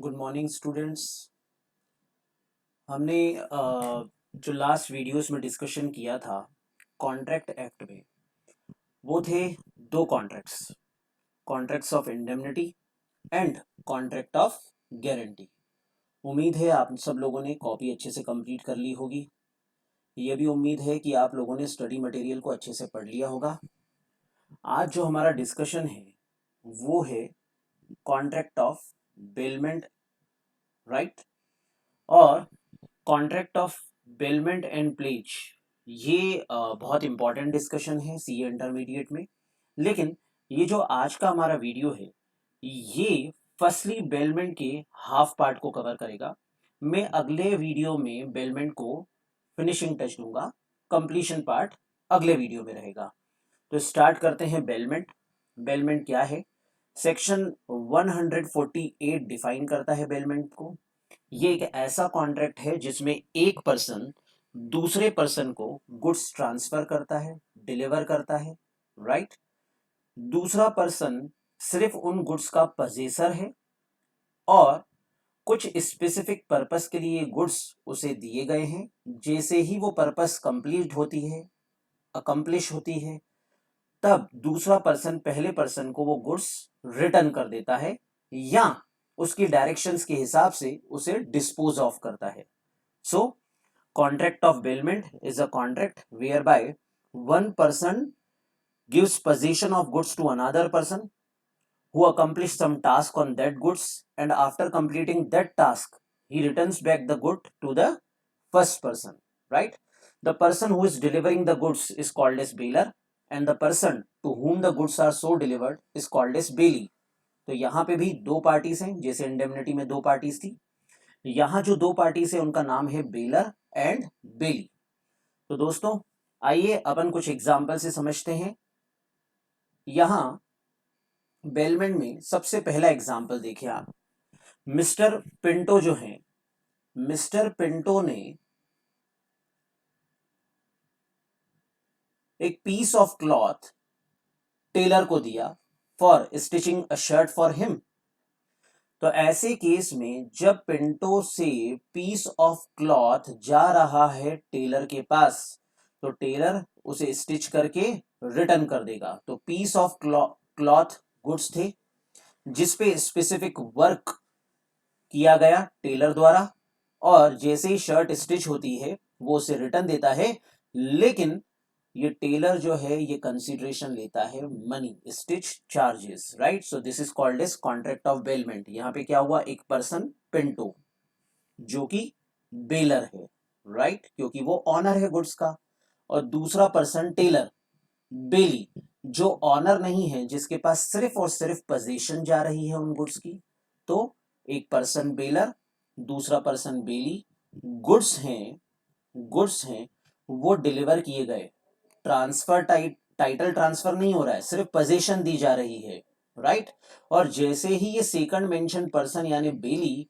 Good morning students. हमने जो last videos में डिस्कशन किया था कॉन्ट्रैक्ट एक्ट में, वो थे दो contracts, contracts of indemnity and contract of guarantee. उम्मीद है आप सब लोगों ने कॉपी अच्छे से कंप्लीट कर ली होगी। ये भी उम्मीद है कि आप लोगों ने स्टडी मटेरियल को अच्छे से पढ़ लिया होगा। आज जो हमारा डिस्कशन है वो है कॉन्ट्रैक्ट ऑफ बेलमेंट, राइट, और contract of bailment and pledge. ये बहुत इंपॉर्टेंट डिस्कशन है सीए इंटरमीडिएट में। लेकिन ये जो आज का हमारा वीडियो है ये फर्स्टली बेलमेंट के हाफ पार्ट को कवर करेगा। मैं अगले वीडियो में बेलमेंट को फिनिशिंग टच दूंगा, कंप्लीशन पार्ट अगले वीडियो में रहेगा। तो स्टार्ट करते हैं बेलमेंट। बेलमेंट क्या है? सेक्शन 148 डिफाइन करता है बेलमेंट को। ये एक ऐसा कॉन्ट्रैक्ट है जिसमें एक पर्सन दूसरे पर्सन को गुड्स ट्रांसफर करता है, डिलीवर करता है, राइट। दूसरा पर्सन सिर्फ उन गुड्स का पजेसर है और कुछ स्पेसिफिक पर्पस के लिए गुड्स उसे दिए गए हैं। जैसे ही वो पर्पस कंप्लीट होती है, अकम्प्लिश होती है, तब दूसरा पर्सन पहले पर्सन को वो गुड्स रिटर्न कर देता है या उसकी डायरेक्शंस के हिसाब से उसे डिस्पोज ऑफ करता है। So contract of bailment is a contract where by one person gives possession of goods to another person who accomplished some task on that goods, and after completing that task he returns back the good to the first person, right. The person who is delivering the goods is called as bailor and the person to whom the goods are so delivered is called as bailee. तो यहाँ पे भी दो parties हैं, जैसे indemnity में दो parties थी, यहाँ जो दो पार्टीज है उनका नाम है बेलर एंड बेली। तो दोस्तों आइए अपन कुछ एग्जाम्पल से समझते हैं। यहाँ बेलमेंट में सबसे पहला एग्जाम्पल देखिए आप। मिस्टर पिंटो जो है, मिस्टर पिंटो ने एक पीस ऑफ क्लॉथ टेलर को दिया for stitching a shirt for him. तो ऐसे केस में जब पिंटो से पीस ऑफ क्लॉथ जा रहा है टेलर के पास, तो टेलर उसे स्टिच करके रिटर्न कर देगा। तो पीस ऑफ क्लॉथ गुड्स थे जिसपे स्पेसिफिक वर्क किया गया टेलर द्वारा, और जैसे ही शर्ट स्टिच होती है वो उसे रिटर्न देता है। लेकिन ये टेलर जो है ये कंसीडरेशन लेता है money, stitch charges, right. So this is called as contract of bailment. यहाँ पे क्या हुआ, एक पर्सन पिंटो जो कि बेलर है, राइट, क्योंकि वो ऑनर है गुड्स का, और दूसरा पर्सन टेलर बेली जो ऑनर नहीं है, जिसके पास सिर्फ और सिर्फ पोजीशन जा रही है उन गुड्स की। तो एक पर्सन बेलर, दूसरा पर्सन बेली, गुड्स हैं, गुड्स हैं वो डिलीवर किए गए। ट्रांसफर टाइटल ट्रांसफर नहीं हो रहा है, सिर्फ पोजीशन दी जा रही है, राइट। और जैसे ही ये सेकंड मेंशन पर्सन यानी बेली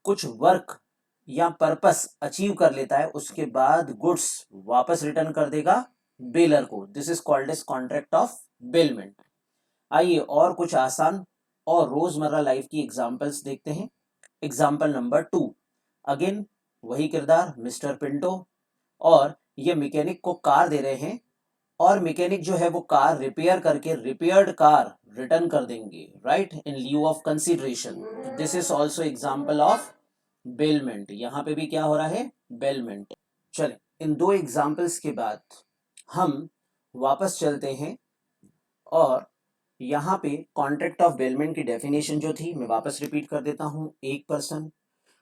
कुछ वर्क या पर्पस अचीव कर लेता है, उसके बाद गुड्स वापस रिटर्न कर देगा बेलर को। This is called as contract of bailment. आइए और कुछ आसान और रोजमर्रा लाइफ की एग्जांपल्स देखते हैं। एग्जांपल नंबर 2, अगेन वही किरदार मिस्टर पिंटो, और ये मैकेनिक को कार दे रहे हैं और मैकेनिक जो है वो कार रिपेयर करके रिपेयर्ड कार रिटर्न कर देंगे, right, in lieu of consideration. This is also example of bailment. यहां पे भी क्या हो रहा है, बेलमेंट। चले इन दो एग्जाम्पल्स के बाद हम वापस चलते हैं और यहाँ पे कॉन्ट्रैक्ट ऑफ बेलमेंट की डेफिनेशन जो थी मैं वापस रिपीट कर देता हूँ। एक पर्सन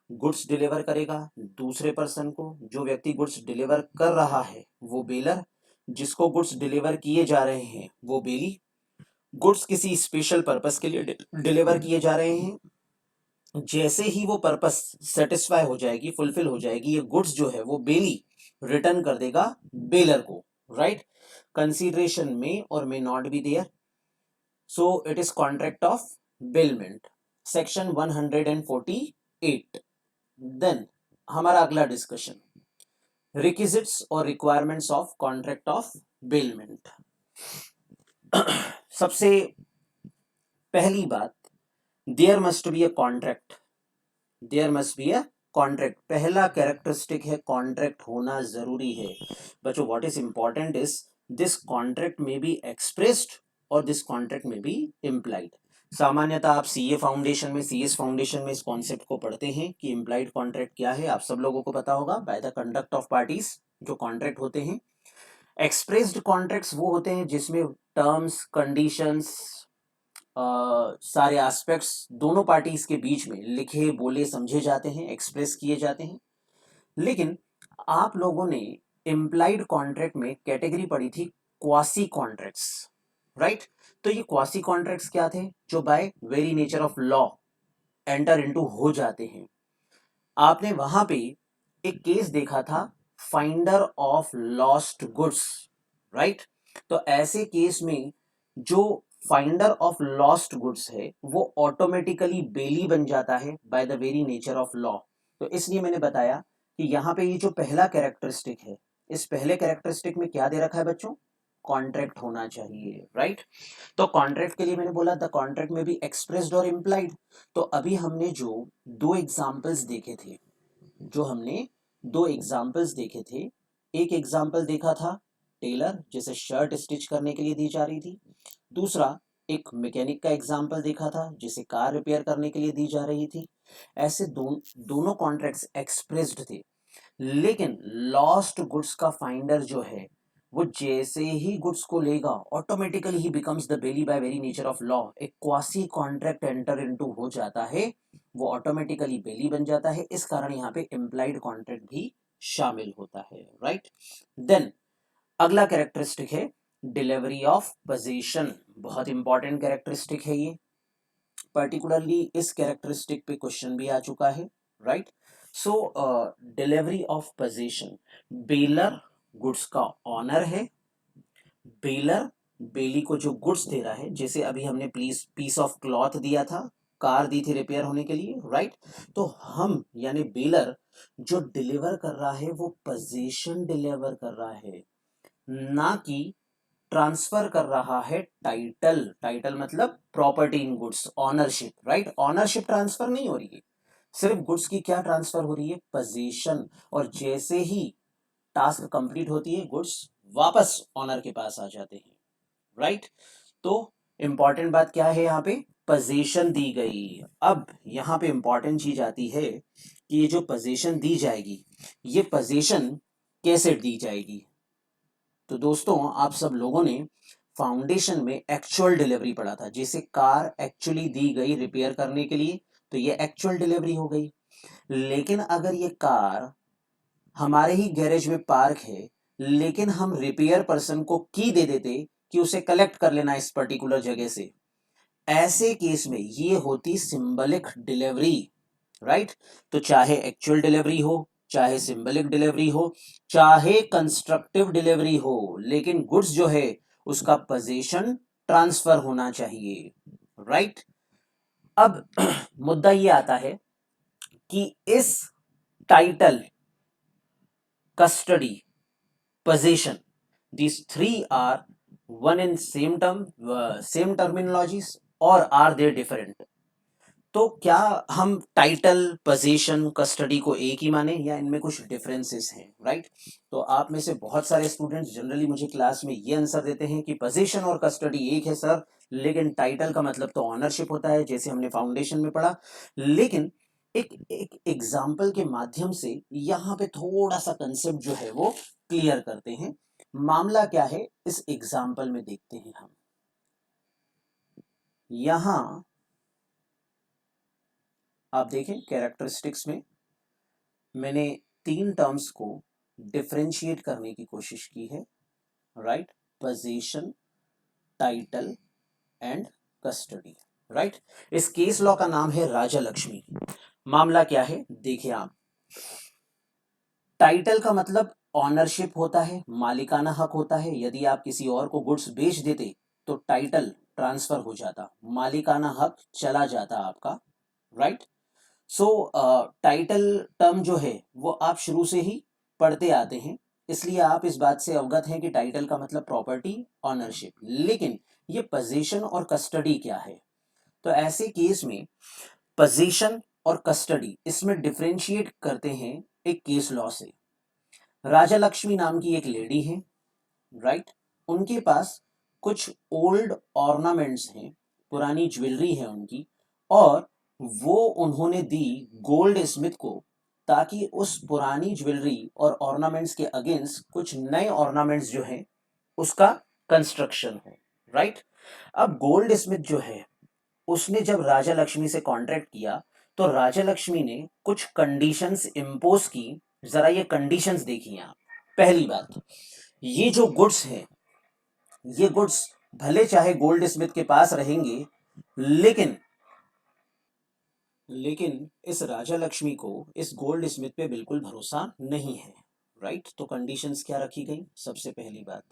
गुड्स डिलीवर करेगा दूसरे पर्सन को, जो व्यक्ति गुड्स डिलीवर कर रहा है वो बेलर, जिसको गुड्स डिलीवर किए जा रहे हैं वो बेली। गुड्स किसी स्पेशल पर्पस के लिए डिलीवर किए जा रहे हैं। जैसे ही वो पर्पस सेटिस्फाई हो जाएगी, फुलफिल हो जाएगी, ये गुड्स जो है वो बेली रिटर्न कर देगा बेलर को, राइट। कंसीडरेशन में और may not be there, so it is contract of bailment, section 148। Then हमारा अगला डिस्कशन, रिक्विजिट्स और requirements of contract of bailment. सबसे पहली बात, there must be a contract there must be a contract. पहला characteristic है कॉन्ट्रैक्ट होना जरूरी है। बच्चों what is important is this contract में बी एक्सप्रेस्ड और दिस कॉन्ट्रैक्ट में बी इम्प्लाइड। सामान्यतः आप सीए फाउंडेशन में, सीएस फाउंडेशन में इस कॉन्सेप्ट को पढ़ते हैं कि इम्प्लाइड कॉन्ट्रैक्ट क्या है, आप सब लोगों को पता होगा। By the conduct of parties जो कॉन्ट्रैक्ट होते हैं। एक्सप्रेस्ड कॉन्ट्रैक्ट्स वो होते हैं जिसमें टर्म्स, कंडीशंस, सारे एस्पेक्ट्स दोनों पार्टीज के बीच में लिखे, बोले, समझे जाते हैं, एक्सप्रेस किए जाते हैं। लेकिन आप लोगों ने इम्प्लाइड कॉन्ट्रैक्ट में कैटेगरी पढ़ी थी क्वासी कॉन्ट्रैक्ट्स, राइट। तो ये क्वासी कॉन्ट्रैक्ट्स क्या थे? जो by very nature of law enter into हो जाते हैं। आपने वहां पे एक केस देखा था, finder of lost goods, right. तो ऐसे केस में जो फाइंडर ऑफ लॉस्ट गुड्स है वो ऑटोमेटिकली बेली बन जाता है by the very nature of law. तो इसलिए मैंने बताया कि यहाँ पे ये जो पहला कैरेक्टरिस्टिक है, इस पहले कैरेक्टरिस्टिक में क्या दे रखा है बच्चों? कॉन्ट्रैक्ट होना चाहिए, राइट। तो कॉन्ट्रैक्ट के लिए मैंने बोला द कॉन्ट्रैक्ट में भी एक्सप्रेस्ड और इम्प्लाइड। तो अभी हमने जो दो एग्जाम्पल्स देखे थे, जो हमने दो एग्जाम्पल्स देखे थे, एक एग्जाम्पल देखा था टेलर जिसे शर्ट स्टिच करने के लिए दी जा रही थी। दूसरा एक मैकेनिक का एग्जाम्पल देखा था जिसे कार रिपेयर करने के लिए दी जा रही थी। ऐसे दोनों कॉन्ट्रैक्ट्स एक्सप्रेस्ड थे। लेकिन लॉस्ट गुड्स का फाइंडर जो है वो जैसे ही गुड्स को लेगा automatically he becomes the bailee by very nature of law. एक क्वासी कॉन्ट्रैक्ट एंटर इनटू हो जाता है, वो ऑटोमेटिकली बेली बन जाता है। इस कारण यहाँ पे इम्प्लाइड कॉन्ट्रैक्ट भी शामिल होता है, राइट। देन अगला कैरेक्टरिस्टिक है डिलीवरी ऑफ पोजीशन। बहुत इंपॉर्टेंट कैरेक्टरिस्टिक है ये, पर्टिकुलरली इस कैरेक्टरिस्टिक पे क्वेश्चन भी आ चुका है, right. So delivery of position, baler goods का ऑनर है। बेलर बेली को जो गुड्स दे रहा है, जैसे अभी हमने पीस ऑफ क्लॉथ दिया था, कार दी थी रिपेयर होने के लिए, राइट। तो हम यानी बेलर जो डिलीवर कर रहा है वो पोजीशन डिलीवर कर रहा है, ना कि ट्रांसफर कर रहा है टाइटल। टाइटल मतलब property in goods, ownership, right. Ownership transfer नहीं हो रही है, सिर्फ गुड्स की क्या ट्रांसफर हो रही है? पोजीशन। और जैसे ही टास्क कंप्लीट होती है गुड्स वापस ऑनर के पास आ जाते हैं, राइट। तो इंपॉर्टेंट बात क्या है यहाँ पे? पोजीशन दी गई। अब यहाँ पे इंपॉर्टेंट चीज आती है कि ये जो पोजीशन दी जाएगी, ये पोजीशन कैसे दी जाएगी? तो दोस्तों आप सब लोगों ने फाउंडेशन में एक्चुअल डिलीवरी पढ़ा था, जैसे कार एक्चुअली दी गई रिपेयर करने के लिए, तो ये एक्चुअल डिलीवरी हो गई। लेकिन अगर ये कार हमारे ही गैरेज में पार्क है, लेकिन हम रिपेयर पर्सन को की दे देते कि उसे कलेक्ट कर लेना इस पर्टिकुलर जगह से, ऐसे केस में ये होती सिंबलिक डिलीवरी, राइट। तो चाहे एक्चुअल डिलीवरी हो, चाहे सिंबलिक डिलीवरी हो, चाहे कंस्ट्रक्टिव डिलीवरी हो, लेकिन गुड्स जो है उसका पोजीशन ट्रांसफर होना चाहिए, राइट। अब मुद्दा ये आता है कि इस title, custody, position, these three are one in same term, same terminologies, or are they different? तो क्या हम टाइटल, पोजीशन, कस्टडी को एक ही माने या इनमें कुछ डिफरेंसेस हैं, राइट। तो आप में से बहुत सारे स्टूडेंट्स जनरली मुझे क्लास में ये आंसर देते हैं कि पोजीशन और कस्टडी एक है सर, लेकिन टाइटल का मतलब तो ऑनरशिप होता है, जैसे हमने फाउंडेशन में पढ़ा। लेकिन एक एक एग्जाम्पल के माध्यम से यहाँ पे थोड़ा सा कंसेप्ट जो है वो क्लियर करते हैं। मामला क्या है इस एग्जाम्पल में देखते हैं हम। यहां आप देखें कैरेक्टरिस्टिक्स में मैंने तीन टर्म्स को डिफरेंशिएट करने की कोशिश की है, right. Position, title and custody, right. इस केस लॉ का नाम है राजा लक्ष्मी। मामला क्या है देखिए आप, टाइटल का मतलब ऑनरशिप होता है, मालिकाना हक होता है। यदि आप किसी और को गुड्स बेच देते तो टाइटल ट्रांसफर हो जाता, मालिकाना हक चला जाता आपका, राइट। सो टाइटल टर्म जो है वो आप शुरू से ही पढ़ते आते हैं, इसलिए आप इस बात से अवगत हैं कि टाइटल का मतलब प्रॉपर्टी, ऑनरशिप। लेकिन ये पोजीशन और कस्टडी क्या है? तो ऐसे केस में पोजीशन और कस्टडी, इसमें डिफरेंशिएट करते हैं एक केस लॉ से। राजा लक्ष्मी नाम की एक लेडी है, राइट, उनके पास कुछ ओल्ड ऑर्नामेंट्स हैं, पुरानी ज्वेलरी है उनकी, और वो उन्होंने दी गोल्ड स्मिथ को ताकि उस पुरानी ज्वेलरी और ऑर्नामेंट्स के अगेंस्ट कुछ नए ऑर्नामेंट्स जो हैं उसका कंस्ट्रक्शन हो, राइट। अब गोल्ड स्मिथ जो है उसने जब राजा लक्ष्मी से कॉन्ट्रैक्ट किया तो राजा लक्ष्मी ने कुछ कंडीशंस इम्पोज की। जरा ये कंडीशंस देखिए आप। पहली बात, ये जो गुड्स है, ये गुड्स भले चाहे गोल्ड स्मिथ के पास रहेंगे, लेकिन लेकिन इस राजा लक्ष्मी को इस गोल्ड स्मिथ पे बिल्कुल भरोसा नहीं है, राइट। तो कंडीशंस क्या रखी गई? सबसे पहली बात,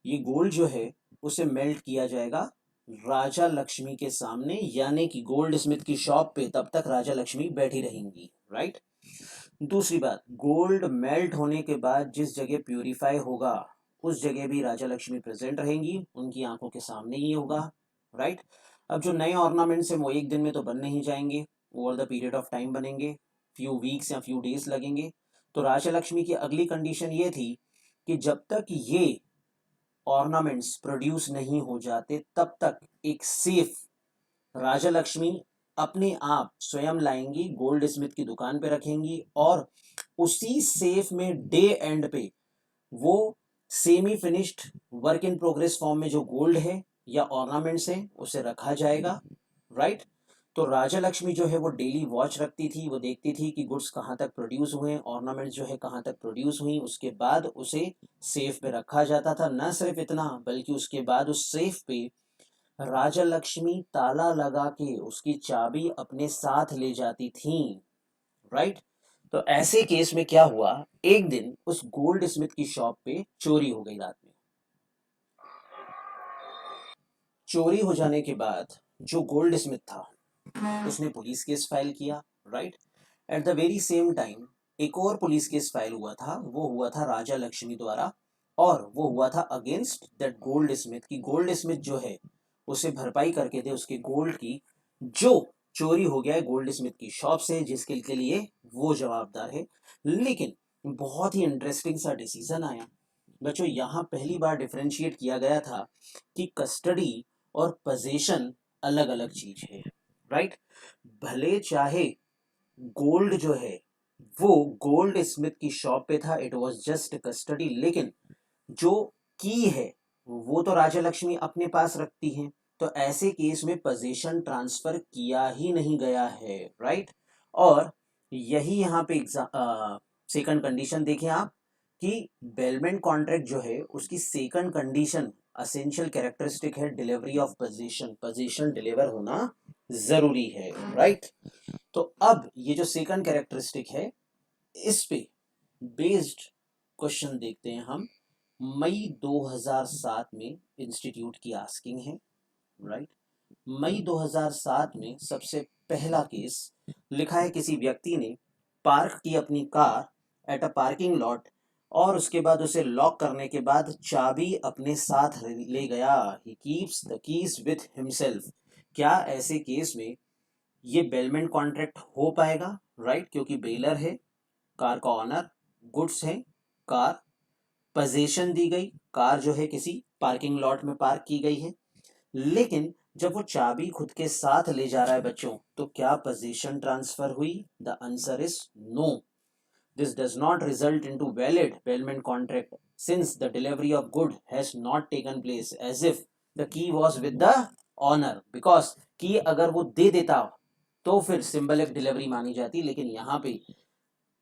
ये गोल्ड जो है उसे मेल्ट किया जाएगा राजा लक्ष्मी के सामने, यानी कि गोल्ड स्मिथ की शॉप पे तब तक राजा लक्ष्मी बैठी रहेंगी, राइट। दूसरी बात, गोल्ड मेल्ट होने के बाद जिस जगह प्यूरिफाई होगा उस जगह भी राजा लक्ष्मी प्रेजेंट रहेंगी, उनकी आंखों के सामने ही होगा, राइट। अब जो नए ऑर्नामेंट्स हैं वो एक दिन में तो बन नहीं जाएंगे, over the period of time बनेंगे, फ्यू वीक्स या फ्यू डेज लगेंगे। तो राजा लक्ष्मी की अगली कंडीशन ये थी कि जब तक ये ऑर्नामेंट्स प्रोड्यूस नहीं हो जाते तब तक एक सेफ राजा लक्ष्मी अपने आप स्वयं लाएंगी, गोल्ड स्मिथ की दुकान पे रखेंगी, और उसी सेफ में डे एंड पे वो semi finished work in progress form में जो गोल्ड है या ऑर्नामेंट्स है उसे रखा जाएगा, राइट। तो राजा लक्ष्मी जो है वो डेली वॉच रखती थी, वो देखती थी कि गुड्स कहाँ तक प्रोड्यूस हुए, ऑर्नामेंट्स जो है कहाँ तक प्रोड्यूस हुई, उसके बाद उसे सेफ पे रखा जाता था। न सिर्फ इतना, बल्कि उसके बाद उस सेफ पे राजा लक्ष्मी ताला लगा के उसकी चाबी अपने साथ ले जाती थी, राइट। तो ऐसे केस में क्या हुआ, एक दिन उस गोल्ड स्मिथ की शॉप पे चोरी हो गई रात में। चोरी हो जाने के बाद जो गोल्ड स्मिथ था उसने पुलिस केस फाइल किया, right. At the very same time एक और पुलिस केस फाइल हुआ था, वो हुआ था राजा लक्ष्मी द्वारा, और वो हुआ था अगेंस्ट दैट गोल्ड स्मिथ की गोल्ड स्मिथ जो है उसे भरपाई करके दे उसके गोल्ड की जो चोरी हो गया है गोल्ड स्मिथ की शॉप से, जिसके के लिए वो जवाबदार है। लेकिन बहुत ही इंटरेस्टिंग सा डिसीजन आया बच्चों, यहाँ पहली बार डिफरेंशिएट किया गया था कि कस्टडी और पोजीशन अलग अलग चीज है, राइट। भले चाहे गोल्ड जो है वो गोल्ड स्मिथ की शॉप पे था, इट वाज जस्ट कस्टडी, लेकिन जो की है वो तो राजा लक्ष्मी अपने पास रखती है। तो ऐसे केस में पोजीशन ट्रांसफर किया ही नहीं गया है, राइट। और यही यहाँ पे सेकंड कंडीशन देखें आप कि बेलमेंट कॉन्ट्रैक्ट जो है उसकी सेकंड कंडीशन असेंशियल कैरेक्टरिस्टिक है delivery of position, position deliver होना जरूरी है, राइट। तो अब ये जो सेकंड कैरेक्टरिस्टिक है इस पे बेस्ड क्वेश्चन देखते हैं हम। मई 2007 में इंस्टीट्यूट की आस्किंग है, राइट। मई 2007 में सबसे पहला केस लिखा है, किसी व्यक्ति ने पार्क की अपनी car at a parking lot और उसके बाद उसे लॉक करने के बाद चाबी अपने साथ ले गया, he keeps the keys with himself. क्या ऐसे केस में ये बेलमेंट कॉन्ट्रैक्ट हो पाएगा, राइट, क्योंकि बेलर है, कार का ऑनर, गुड्स है, कार पोजीशन दी गई, कार जो है किसी पार्किंग लॉट में पार्क की गई है, लेकिन जब वो चाबी खुद के साथ ले जा रहा है बच्चों, तो क्या पोजीशन ट्रांसफर हुई? The answer is no. This does not result into valid bailment contract since the delivery of good has not taken place as if the key was with the owner, because की अगर वो दे देता तो फिर symbolic delivery मानी जाती, लेकिन यहाँ पे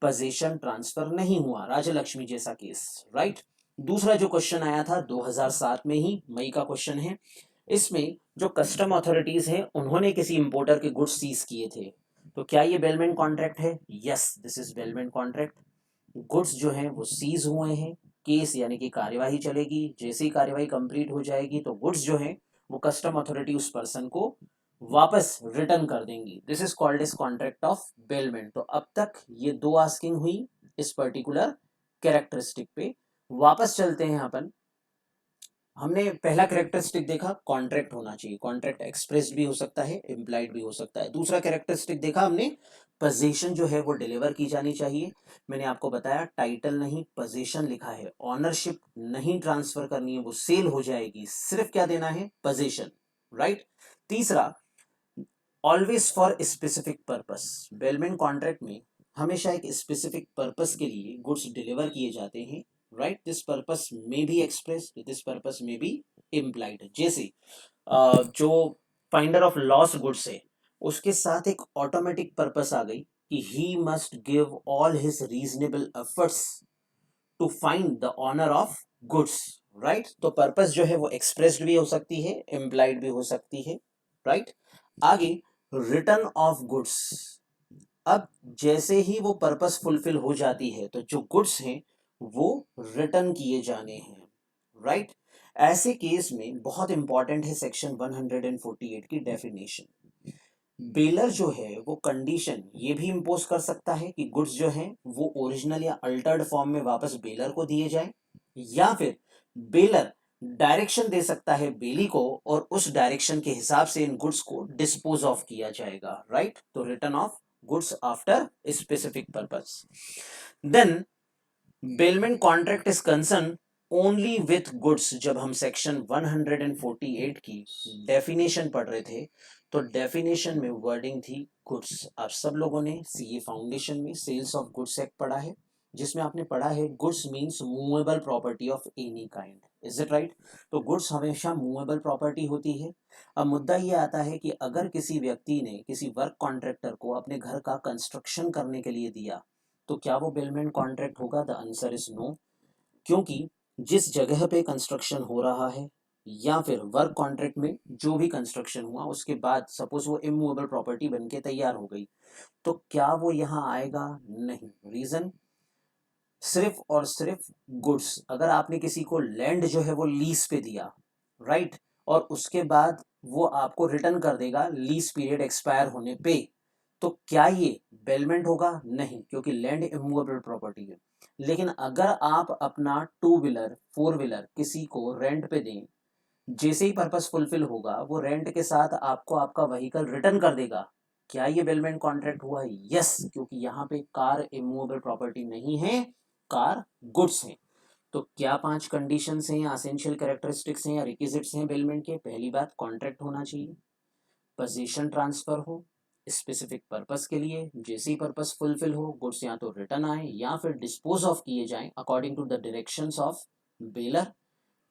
पोजीशन ट्रांसफर नहीं हुआ, राजा लक्ष्मी जैसा केस, राइट। दूसरा जो क्वेश्चन आया था 2007 में ही, मई का क्वेश्चन है, इसमें जो कस्टम अथॉरिटीज हैं उन्होंने किसी इंपोर्टर के गुड्स सीज किए थे। तो क्या ये बेलमेंट कॉन्ट्रैक्ट है? Yes, this is bailment contract. Goods जो हैं वो सीज हुए हैं, केस यानी कि कार्यवाही चलेगी, जैसे ही कार्यवाही कंप्लीट हो जाएगी तो गुड्स जो हैं वो कस्टम अथॉरिटी उस पर्सन को वापस रिटर्न कर देंगी। This is called is contract of bailment. तो अब तक ये दो आस्किंग हुई इस पर्टिकुलर कैरेक्टरिस्टिक पे। वापस चलते हैं अपन हमने पहला कैरेक्टरिस्टिक देखा कॉन्ट्रैक्ट होना चाहिए, कॉन्ट्रैक्ट एक्सप्रेस्ड भी हो सकता है, इम्प्लाइड भी हो सकता है। दूसरा कैरेक्टरिस्टिक देखा हमने पोजीशन जो है वो डिलीवर की जानी चाहिए। मैंने आपको बताया टाइटल नहीं पोजीशन लिखा है, ऑनरशिप नहीं ट्रांसफर करनी है, वो सेल हो जाएगी, सिर्फ क्या देना है पोजीशन, राइट। तीसरा always for specific purpose, bailment contract में हमेशा एक स्पेसिफिक पर्पस के लिए गुड्स डिलीवर किए जाते हैं, राइट। दिस पर्पस में बी एक्सप्रेस, दिस पर्पस में बी इम्प्लाइड। जैसे जो फाइंडर ऑफ लॉस गुड्स है उसके साथ एक ऑटोमेटिक पर्पस आ गई कि he must give all his reasonable efforts to find the owner of goods, right. तो पर्पस जो है वो एक्सप्रेस्ड भी हो सकती है, इम्प्लाइड भी हो सकती है, राइट। आगे रिटर्न ऑफ गुड्स, अब जैसे ही वो पर्पस फुलफिल हो जाती है तो जो गुड्स हैं वो रिटर्न किए जाने हैं, राइट। ऐसे केस में बहुत इंपॉर्टेंट है सेक्शन 148 की डेफिनेशन। बेलर जो है वो कंडीशन ये भी इंपोज कर सकता है कि गुड्स जो हैं वो ओरिजिनल या अल्टर्ड फॉर्म में वापस बेलर को दिए जाए, या फिर बेलर डायरेक्शन दे सकता है बेली को और उस डायरेक्शन के हिसाब से इन गुड्स को डिस्पोज ऑफ किया जाएगा, राइट। तो return of goods after specific purpose. Then bailment contract is concern only with goods. जब हम सेक्शन 148 की डेफिनेशन पढ़ रहे थे तो डेफिनेशन में वर्डिंग थी गुड्स। आप सब लोगों ने सीए फाउंडेशन में सेल्स ऑफ गुड्स एक्ट पढ़ा है, जिसमें आपने पढ़ा है goods means movable property of any kind, is it right. तो गुड्स हमेशा मूवेबल प्रॉपर्टी होती है। अब मुद्दा ये आता है कि अगर किसी व्यक्ति ने किसी वर्क कॉन्ट्रैक्टर को अपने घर का कंस्ट्रक्शन करने के लिए दिया तो क्या वो बेलमेंट कॉन्ट्रैक्ट होगा? द आंसर इज नो, क्योंकि जिस जगह पे कंस्ट्रक्शन हो रहा है या फिर वर्क कॉन्ट्रैक्ट में जो भी कंस्ट्रक्शन हुआ उसके बाद सपोज वो इमूवेबल प्रॉपर्टी बनके तैयार हो गई तो क्या वो यहाँ आएगा? नहीं। रीजन सिर्फ और सिर्फ गुड्स। अगर आपने किसी को लैंड जो है वो लीज पे दिया, राइट, और उसके बाद वो आपको रिटर्न कर देगा लीज पीरियड एक्सपायर होने पे, तो क्या ये बेलमेंट होगा? नहीं, क्योंकि लैंड इमूवेबल प्रॉपर्टी है। लेकिन अगर आप अपना टू व्हीलर फोर व्हीलर किसी को रेंट पे दें, जैसे ही पर्पस फुलफिल होगा वो रेंट के साथ आपको आपका व्हीकल रिटर्न कर देगा, क्या ये बेलमेंट कॉन्ट्रैक्ट हुआ? यस, क्योंकि यहाँ पे कार इमूवेबल प्रॉपर्टी नहीं है, कार गुड्स हैं। तो क्या 5 कंडीशंस हैं या एसेंशियल कैरेक्टरिस्टिक्स हैं या रिक्विजिट्स हैं बेलमेंट के? पहली बात कॉन्ट्रैक्ट होना चाहिए, पोजीशन ट्रांसफर हो स्पेसिफिक पर्पस के लिए, जैसे ही पर्पस फुलफिल हो गुड्स या तो रिटर्न आए या फिर डिस्पोज ऑफ किए जाएं according to the directions of bailor,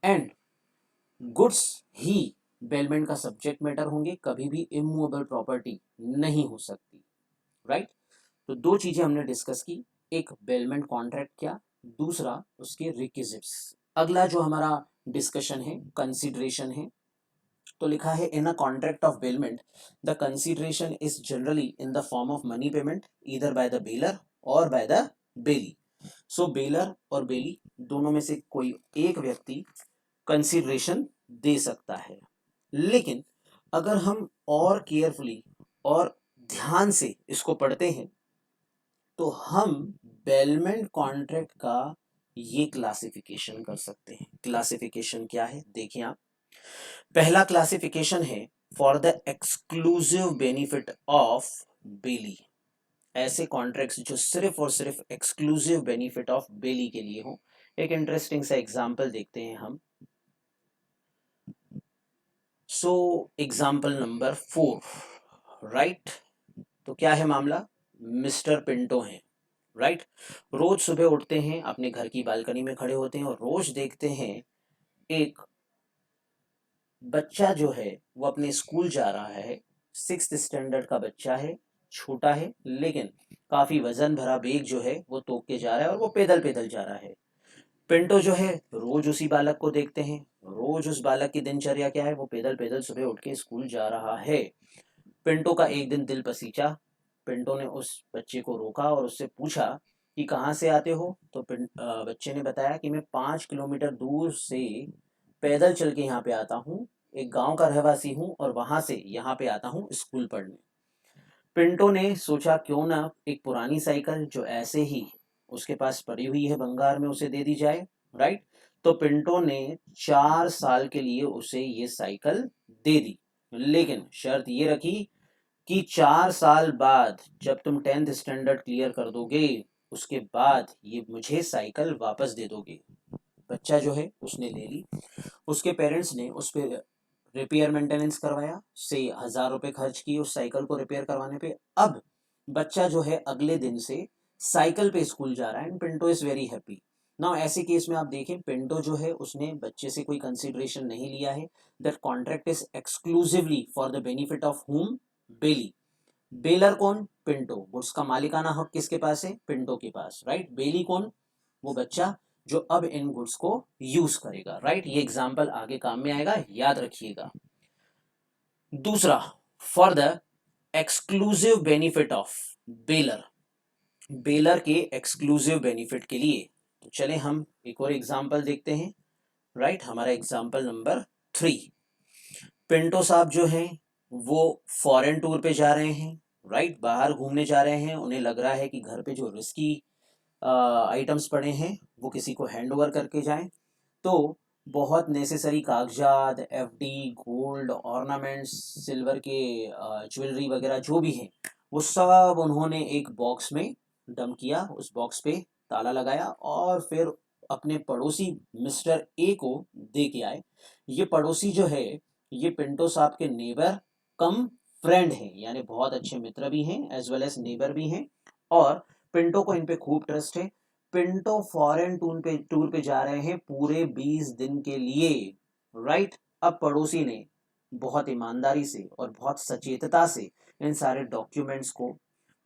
and goods ही बेलमेंट का सब्जेक्ट मैटर होंगे, कभी भी इमूवेबल प्रॉपर्टी नहीं हो सकती, राइट। तो दो चीजें हमने डिस्कस की, एक बेलमेंट कॉन्ट्रैक्ट क्या, दूसरा उसके रिक्विजिट्स। अगला जो हमारा डिस्कशन है कंसीडरेशन है। तो लिखा है in a contract of bailment the consideration is generally in the form of money payment either by the bailor or by the bailee. So bailor और बेली दोनों में से कोई एक व्यक्ति कंसीडरेशन दे सकता है। लेकिन अगर हम और केयरफुली और ध्यान से इसको पढ़ते हैं तो हम बेलमेंट कॉन्ट्रैक्ट का ये क्लासिफिकेशन कर सकते हैं। क्लासिफिकेशन क्या है देखिए आप, पहला क्लासिफिकेशन है for the exclusive benefit of बेली। ऐसे कॉन्ट्रैक्ट्स जो सिर्फ और सिर्फ एक्सक्लूसिव बेनिफिट ऑफ बेली के लिए हो। एक इंटरेस्टिंग सा एग्जांपल देखते हैं हम। So example number 4, right. तो क्या है मामला? मिस्टर पिंटो हैं, राइट। रोज सुबह उठते हैं, अपने घर की बालकनी में खड़े होते हैं और रोज देखते हैं एक बच्चा जो है वो अपने स्कूल जा रहा है। 6th स्टैंडर्ड का बच्चा है, छोटा है, लेकिन काफी वजन भरा बैग जो है वो तोक के जा रहा है और वो पैदल पैदल जा रहा है। पिंटो जो है रोज उसी बालक को देखते हैं, रोज उस बालक की दिनचर्या क्या है, वो पैदल पैदल सुबह उठ के स्कूल जा रहा है। पिंटो का एक दिन दिल पसीजा, पिंटो ने उस बच्चे को रोका और उससे पूछा कि कहाँ से आते हो? तो बच्चे ने बताया कि मैं 5 किलोमीटर दूर से पैदल चल के यहाँ पे आता हूँ, एक गांव का रहवासी हूँ और वहां से यहाँ पे आता हूँ स्कूल पढ़ने। पिंटो ने सोचा क्यों ना एक पुरानी साइकिल जो ऐसे ही उसके पास पड़ी हुई है भंगार में उसे दे दी जाए, राइट। तो पिंटो ने 4 साल के लिए उसे ये साइकिल दे दी, लेकिन शर्त ये रखी कि 4 साल बाद जब तुम 10th स्टैंडर्ड क्लियर कर दोगे उसके बाद ये मुझे साइकिल वापस दे दोगे। बच्चा जो है उसने ले ली, उसके पेरेंट्स ने उस पर रिपेयर मेंटेनेंस करवाया, से 1000 रुपये खर्च किए उस साइकिल को रिपेयर करवाने पे। अब बच्चा जो है अगले दिन से साइकिल पे स्कूल जा रहा है and Pinto is very happy. Now ऐसे केस में आप देखें पिंटो जो है उसने बच्चे से कोई कंसिडरेशन नहीं लिया है। That contract is exclusively for the benefit of whom, bailee. Bailor कौन? पिंटो। गुड्स का मालिकाना हक किसके पास है? पिंटो के पास, राइट। बेली कौन? वो बच्चा जो अब इन गुड्स को यूज करेगा, राइट। ये एग्जाम्पल आगे काम में आएगा, याद रखिएगा। दूसरा, for the exclusive benefit of baler. Baler के एक्सक्लूसिव बेनिफिट के लिए तो चले हम एक और एग्जाम्पल देखते हैं, राइट। हमारा एग्जाम्पल नंबर 3। पिंटो साहब जो हैं वो फॉरेन टूर पे जा रहे हैं, राइट। बाहर घूमने जा रहे हैं, उन्हें लग रहा है कि घर पे जो रिस्की आइटम्स पड़े हैं वो किसी को हैंड ओवर करके जाएं। तो बहुत नेसेसरी कागजात, एफडी, गोल्ड, ऑर्नामेंट्स, सिल्वर के ज्वेलरी वगैरह जो भी हैं वो सब उन्होंने एक बॉक्स में डंप किया, उस बॉक्स पे ताला लगाया और फिर अपने पड़ोसी मिस्टर ए को दे के आए। ये पड़ोसी जो है ये पिंटो साहब के नेबर कम फ्रेंड हैं, यानी बहुत अच्छे मित्र भी हैं एज वेल एज नेबर भी हैं, और पिंटो को इन पे खूब ट्रस्ट है। पिंटो फॉरेन टूर पे जा रहे हैं पूरे 20 दिन के लिए, राइट। अब पड़ोसी ने बहुत ईमानदारी से और बहुत सचेतता से इन सारे डॉक्यूमेंट्स को,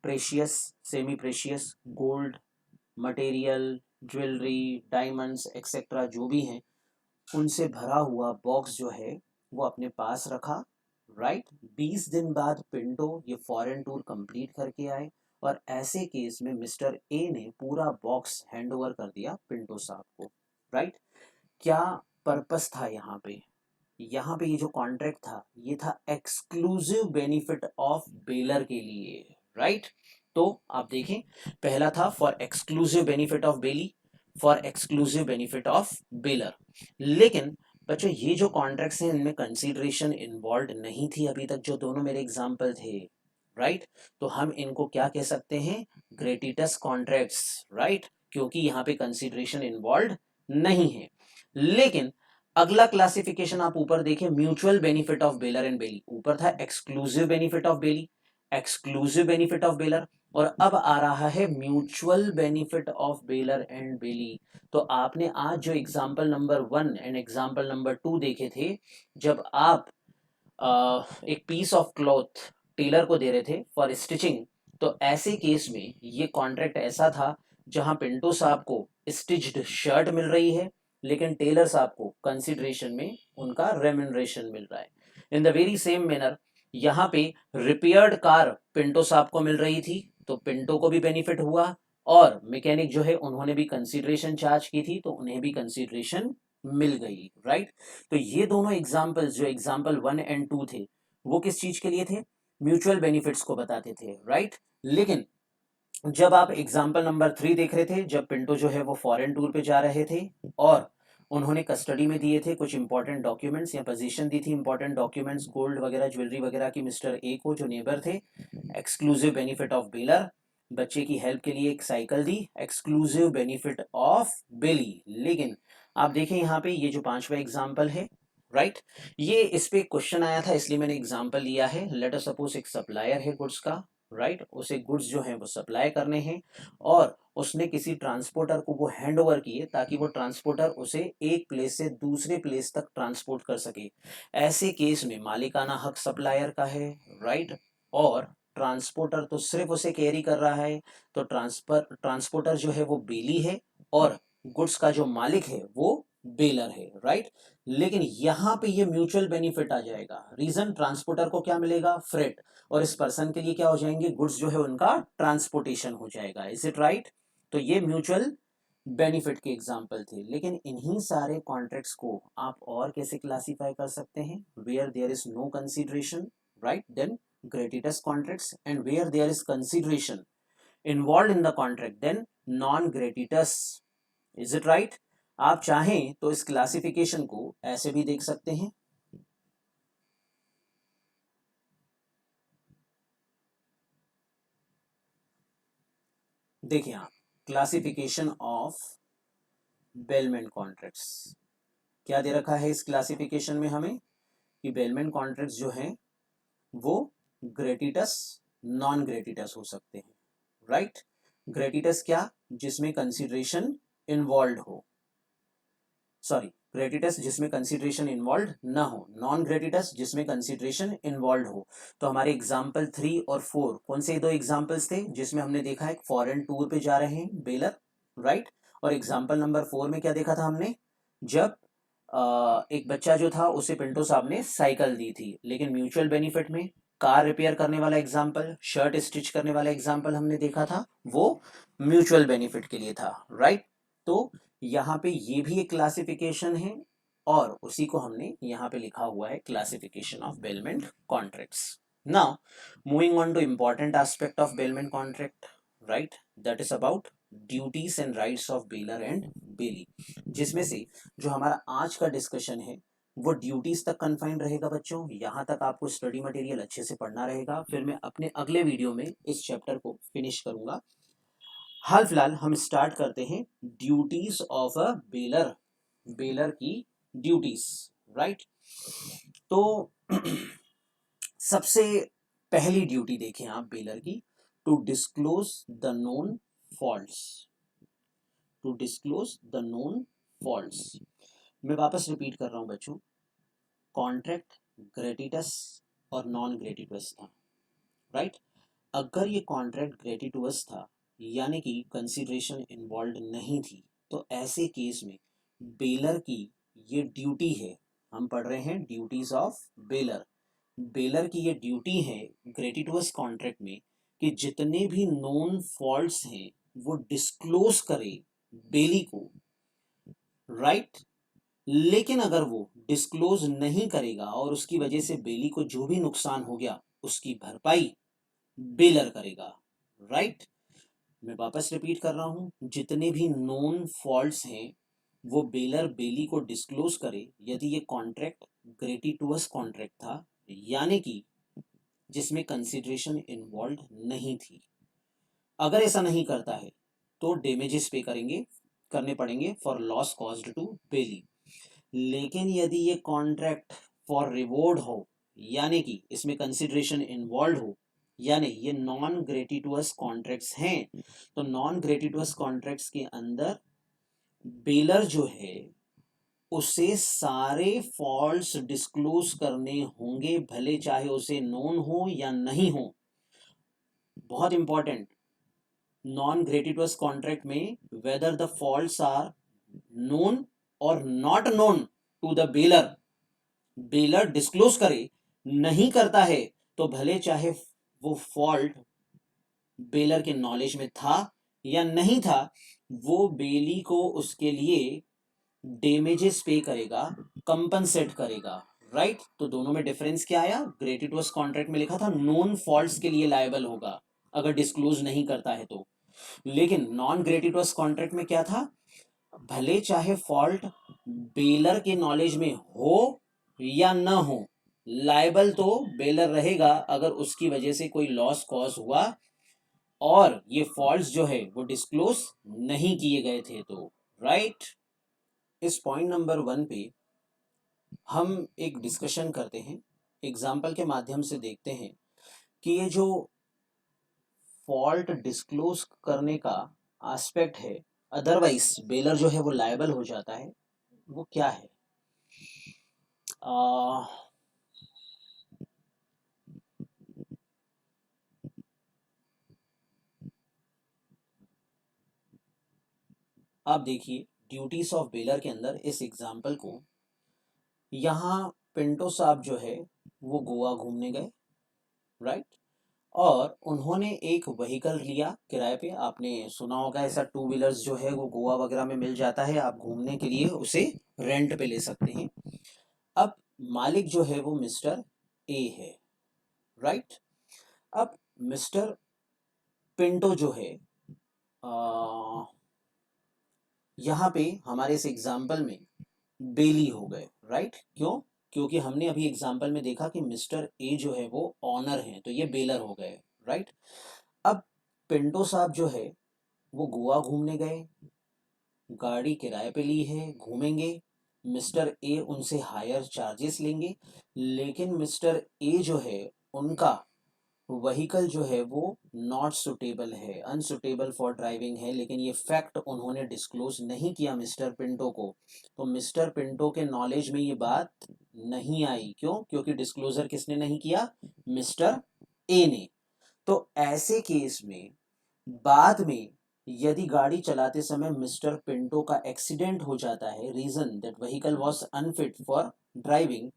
precious, semi precious, gold, material, jewellery, diamonds etcetera जो भी हैं उनसे भरा हुआ बॉक्स जो है वो अपने पास रखा, राइट। 20 दिन बाद पिंटो ये फॉरेन टूर कंप्लीट करके आए और ऐसे केस में मिस्टर ए ने पूरा बॉक्स हैंड ओवर कर दिया पिंटो साहब को, राइट। क्या पर्पस था यहाँ पे? यहाँ पे ये जो कॉन्ट्रैक्ट था ये था एक्सक्लूसिव बेनिफिट ऑफ बेलर के लिए, राइट। तो आप देखें, पहला था for exclusive benefit of Bailey, for exclusive benefit of baler. लेकिन बच्चों ये जो कॉन्ट्रैक्ट्स हैं इनमें कंसीडरेशन इन्वॉल्व नहीं थी अभी तक, जो दोनों मेरे एग्जाम्पल थे, राइट। तो हम इनको क्या कह सकते हैं? ग्रेटिटस कॉन्ट्रैक्ट्स, राइट, क्योंकि यहाँ पे कंसीडरेशन इन्वॉल्व नहीं है। लेकिन अगला क्लासिफिकेशन आप ऊपर देखें, mutual benefit of bailor and bailee. ऊपर था exclusive benefit of bailee, exclusive benefit of bailor, और अब आ रहा है mutual benefit of bailor and bailee. तो आपने आज जो example number 1 and example number 2 देखे थे, जब आप एक पीस ऑफ क्लॉथ टेलर को दे रहे थे फॉर स्टिचिंग, तो ऐसे केस में ये कॉन्ट्रैक्ट ऐसा था जहां पिंटो साहब को स्टिच्ड शर्ट मिल रही है लेकिन टेलर साहब को कंसिडरेशन में उनका रेम्यूनरेशन मिल रहा है। In the very same manner यहाँ पे रिपेयर्ड कार पिंटो साहब को मिल रही थी तो पिंटो को भी बेनिफिट हुआ, और मैकेनिक जो है उन्होंने भी कंसिडरेशन चार्ज की थी तो उन्हें भी कंसिडरेशन मिल गई, राइट। तो ये दोनों एग्जाम्पल्स जो एग्जाम्पल 1 एंड 2 थे वो किस चीज के लिए थे? म्यूचुअल बेनिफिट्स को बताते थे, राइट। लेकिन जब आप एग्जाम्पल नंबर 3 देख रहे थे, जब पिंटो जो है वो फॉरेन टूर पे जा रहे थे और उन्होंने कस्टडी में दिए थे कुछ इंपॉर्टेंट डॉक्यूमेंट्स या पोजीशन दी थी इंपॉर्टेंट डॉक्यूमेंट्स, गोल्ड वगैरह, ज्वेलरी वगैरह की मिस्टर ए को जो नेबर थे, एक्सक्लूसिव बेनिफिट ऑफ बेलर, बच्चे की हेल्प के लिए एक cycle the, exclusive benefit of बेली। लेकिन आप देखें यहाँ पे ये जो 5वां एग्जाम्पल है, राइट, ये इस पे क्वेश्चन आया था इसलिए मैंने एग्जाम्पल लिया है। लेट अस सपोज एक सप्लायर है गुड्स का, राइट, उसे गुड्स जो है वो सप्लाई करने हैं और उसने किसी ट्रांसपोर्टर को वो हैंड ओवर किए ताकि वो ट्रांसपोर्टर उसे एक प्लेस से दूसरे प्लेस तक ट्रांसपोर्ट कर सके। ऐसे केस में मालिकाना हक सप्लायर का है, राइट, और ट्रांसपोर्टर तो सिर्फ उसे कैरी कर रहा है, तो ट्रांसपोर्टर जो है वो बेली है और गुड्स का जो मालिक है वो बेलर है, राइट। लेकिन यहाँ पे ये म्यूचुअल बेनिफिट आ जाएगा। रीजन, ट्रांसपोर्टर को क्या मिलेगा? फ्रेट, और इस पर्सन के लिए क्या हो जाएंगे? गुड्स जो है उनका ट्रांसपोर्टेशन हो जाएगा। Is it right? तो ये म्यूचुअल बेनिफिट के एग्जाम्पल थे। लेकिन इन्हीं सारे कॉन्ट्रैक्ट्स को आप और कैसे क्लासीफाई कर सकते हैं? Where there is no consideration, right, then gratuitous contracts, and where there is consideration involved in the contract then non gratuitous। is it right? आप चाहें तो इस क्लासिफिकेशन को ऐसे भी देख सकते हैं। देखिए आप, क्लासिफिकेशन ऑफ बेलमेंट कॉन्ट्रैक्ट्स क्या दे रखा है इस क्लासिफिकेशन में हमें, कि बेलमेंट कॉन्ट्रैक्ट्स जो हैं वो ग्रेटिटस, नॉन ग्रेटिटस हो सकते हैं, राइट। ग्रेटिटस क्या, जिसमें कंसिडरेशन इन्वॉल्व हो, सॉरी, ग्रेटिटस जिसमें कंसिडरेशन इन्वॉल्व ना हो, नॉन ग्रेटिटस जिसमें कंसिडरेशन इन्वॉल्व हो। तो हमारे एग्जाम्पल 3 और 4 कौन से दो एग्जाम्पल्स थे, जिसमें हमने देखा एक फॉरेन टूर पे जा रहे हैं बेलर, राइट। और एग्जाम्पल नंबर 4 में क्या देखा था हमने, जब एक बच्चा जो था उसे पिंटो साहब ने साइकिल दी थी, लेकिन म्यूचुअल बेनिफिट में कार रिपेयर करने वाला एग्जाम्पल, शर्ट स्टिच करने वाला एग्जाम्पल हमने देखा था, वो म्यूचुअल बेनिफिट के लिए था, राइट। तो यहाँ पे ये भी एक क्लासिफिकेशन है, और उसी को हमने यहाँ पे लिखा हुआ है classification of bailment contracts. Now moving on to important aspect of bailment contract, right, that is about duties and rights of bailor and bailee, जिसमें से जो हमारा आज का डिस्कशन है वो ड्यूटीज तक कन्फाइंड रहेगा बच्चों। यहाँ तक आपको स्टडी मटेरियल अच्छे से पढ़ना रहेगा, फिर मैं अपने अगले वीडियो में इस चैप्टर को फिनिश करूंगा। हाल फिलहाल हम स्टार्ट करते हैं duties of a bailor, bailor की ड्यूटीज, राइट। तो सबसे पहली ड्यूटी देखें आप बेलर की, to disclose the known faults, to disclose the known faults. मैं वापस रिपीट कर रहा हूं बच्चों, कॉन्ट्रैक्ट ग्रेटिटस और नॉन ग्रेटिटस था, राइट। अगर ये कॉन्ट्रैक्ट ग्रेटिटुअस था, यानी कि कंसिडरेशन इन्वॉल्व नहीं थी, तो ऐसे केस में बेलर की ये ड्यूटी है, हम पढ़ रहे हैं ड्यूटीज ऑफ बेलर, बेलर की ये ड्यूटी है ग्रेटिटुअस कॉन्ट्रैक्ट में कि जितने भी नोन फॉल्ट्स हैं वो डिस्क्लोज करे बेली को, राइट। लेकिन अगर वो डिस्क्लोज नहीं करेगा और उसकी वजह से बेली को जो भी नुकसान हो गया उसकी भरपाई बेलर करेगा, राइट। मैं वापस रिपीट कर रहा हूं, जितने भी नोन फॉल्ट्स हैं वो बेलर बेली को डिस्क्लोज करे यदि ये कॉन्ट्रैक्ट ग्रेटिटुअस कॉन्ट्रैक्ट था, यानी कि जिसमें कंसिडरेशन इन्वॉल्व नहीं थी। अगर ऐसा नहीं करता है तो डेमेजेस पे करेंगे, करने पड़ेंगे for loss caused to bailee. लेकिन यदि ये कॉन्ट्रैक्ट फॉर रिवॉर्ड हो, यानी कि इसमें कंसिडरेशन इन्वॉल्व हो, यानी ये नॉन ग्रेटिटुअस कॉन्ट्रैक्ट्स हैं, तो नॉन ग्रेटिटुअस कॉन्ट्रैक्ट्स के अंदर बेलर जो है उसे सारे फॉल्ट्स डिस्क्लोज करने होंगे, भले चाहे उसे नोन हो या नहीं हो। बहुत इंपॉर्टेंट, नॉन ग्रेटिटुअस कॉन्ट्रैक्ट में whether the faults are known or not known to the bailor, bailor disclose करे, नहीं करता है तो भले चाहे वो फॉल्ट बेलर के नॉलेज में था या नहीं था, वो बेली को उसके लिए डेमेजेस पे करेगा, कंपनसेट करेगा, राइट। तो दोनों में डिफरेंस क्या आया, ग्रेटिटुअस कॉन्ट्रैक्ट में लिखा था नॉन फॉल्ट्स के लिए लायबल होगा अगर डिस्क्लोज नहीं करता है तो, लेकिन नॉन ग्रेटिटुअस कॉन्ट्रैक्ट में क्या था, भले चाहे फॉल्ट बेलर के नॉलेज में हो या ना हो, लायबल तो बेलर रहेगा अगर उसकी वजह से कोई लॉस कॉज हुआ और ये फॉल्ट्स जो है वो डिस्क्लोज नहीं किए गए थे तो, राइट। इस पॉइंट नंबर 1 पे हम एक डिस्कशन करते हैं, एग्जाम्पल के माध्यम से देखते हैं कि ये जो फॉल्ट डिस्क्लोज करने का एस्पेक्ट है, अदरवाइज बेलर जो है वो लायबल हो जाता है, वो क्या है। आ, आप देखिए ड्यूटीज ऑफ बेलर के अंदर इस एग्जाम्पल को, यहाँ पिंटो साहब जो है वो गोवा घूमने गए, राइट। और उन्होंने एक व्हीकल लिया किराए पे, आपने सुना होगा ऐसा टू व्हीलर्स जो है वो गोवा वगैरह में मिल जाता है, आप घूमने के लिए उसे रेंट पे ले सकते हैं। अब मालिक जो है वो मिस्टर ए है, राइट। अब मिस्टर पिंटो जो है, आ, यहाँ पे हमारे इस एग्जाम्पल में बेली हो गए, राइट? क्यों? क्योंकि हमने अभी एग्जाम्पल में देखा कि मिस्टर ए जो है वो ऑनर है, तो ये बेलर हो गए, राइट? अब पिंटो साहब जो है वो गोवा घूमने गए, गाड़ी किराए पे ली है, घूमेंगे। मिस्टर ए उनसे हायर चार्जेस लेंगे, लेकिन मिस्टर ए जो है उनका व्हीकल जो है वो नॉट सुटेबल है, अनसुटेबल फॉर ड्राइविंग है, लेकिन ये फैक्ट उन्होंने डिस्क्लोज नहीं किया मिस्टर पिंटो को। तो मिस्टर पिंटो के नॉलेज में ये बात नहीं आई। क्यों? क्योंकि डिस्क्लोजर किसने नहीं किया? मिस्टर ए ने। तो ऐसे केस में बाद में यदि गाड़ी चलाते समय मिस्टर पिंटो का एक्सीडेंट हो जाता है, reason that vehicle was unfit for driving,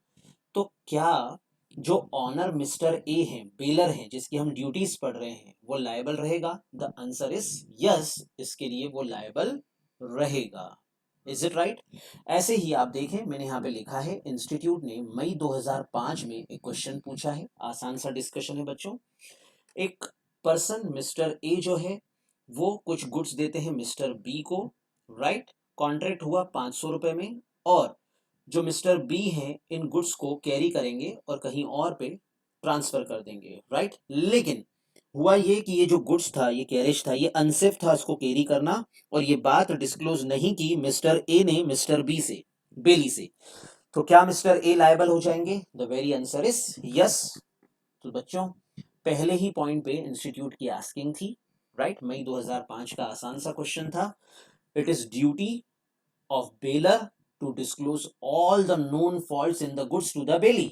तो क्या जो ऑनर मिस्टर ए हैं, बेलर हैं, जिसकी हम ड्यूटीज पढ़ रहे हैं, वो लायबल रहेगा? द आंसर इज यस, इसके लिए वो लायबल रहेगा। Is it right? ऐसे ही आप देखें, मैंने यहाँ पे लिखा है, इंस्टीट्यूट ने मई 2005 में एक क्वेश्चन पूछा है, आसान सा डिस्कशन है बच्चों। एक पर्सन मिस्टर ए जो है वो कुछ गुड्स देते हैं मिस्टर बी को, राइट? कॉन्ट्रैक्ट हुआ 500 रुपए में, और जो मिस्टर बी हैं इन गुड्स को कैरी करेंगे और कहीं और पे ट्रांसफर कर देंगे, राइट? लेकिन हुआ ये कि ये जो गुड्स था, ये कैरेज था, ये अनसेफ था इसको कैरी करना, और ये बात डिस्क्लोज नहीं की मिस्टर ए ने मिस्टर बी से, बेली से। तो क्या मिस्टर ए लायबल हो जाएंगे? The very answer is yes. तो बच्चों, पहले ही पॉइंट पे इंस्टीट्यूट की आस्किंग थी, राइट? मई 2005 का आसान सा क्वेश्चन था। It is duty of baler to disclose all the known faults in the goods to the bailey,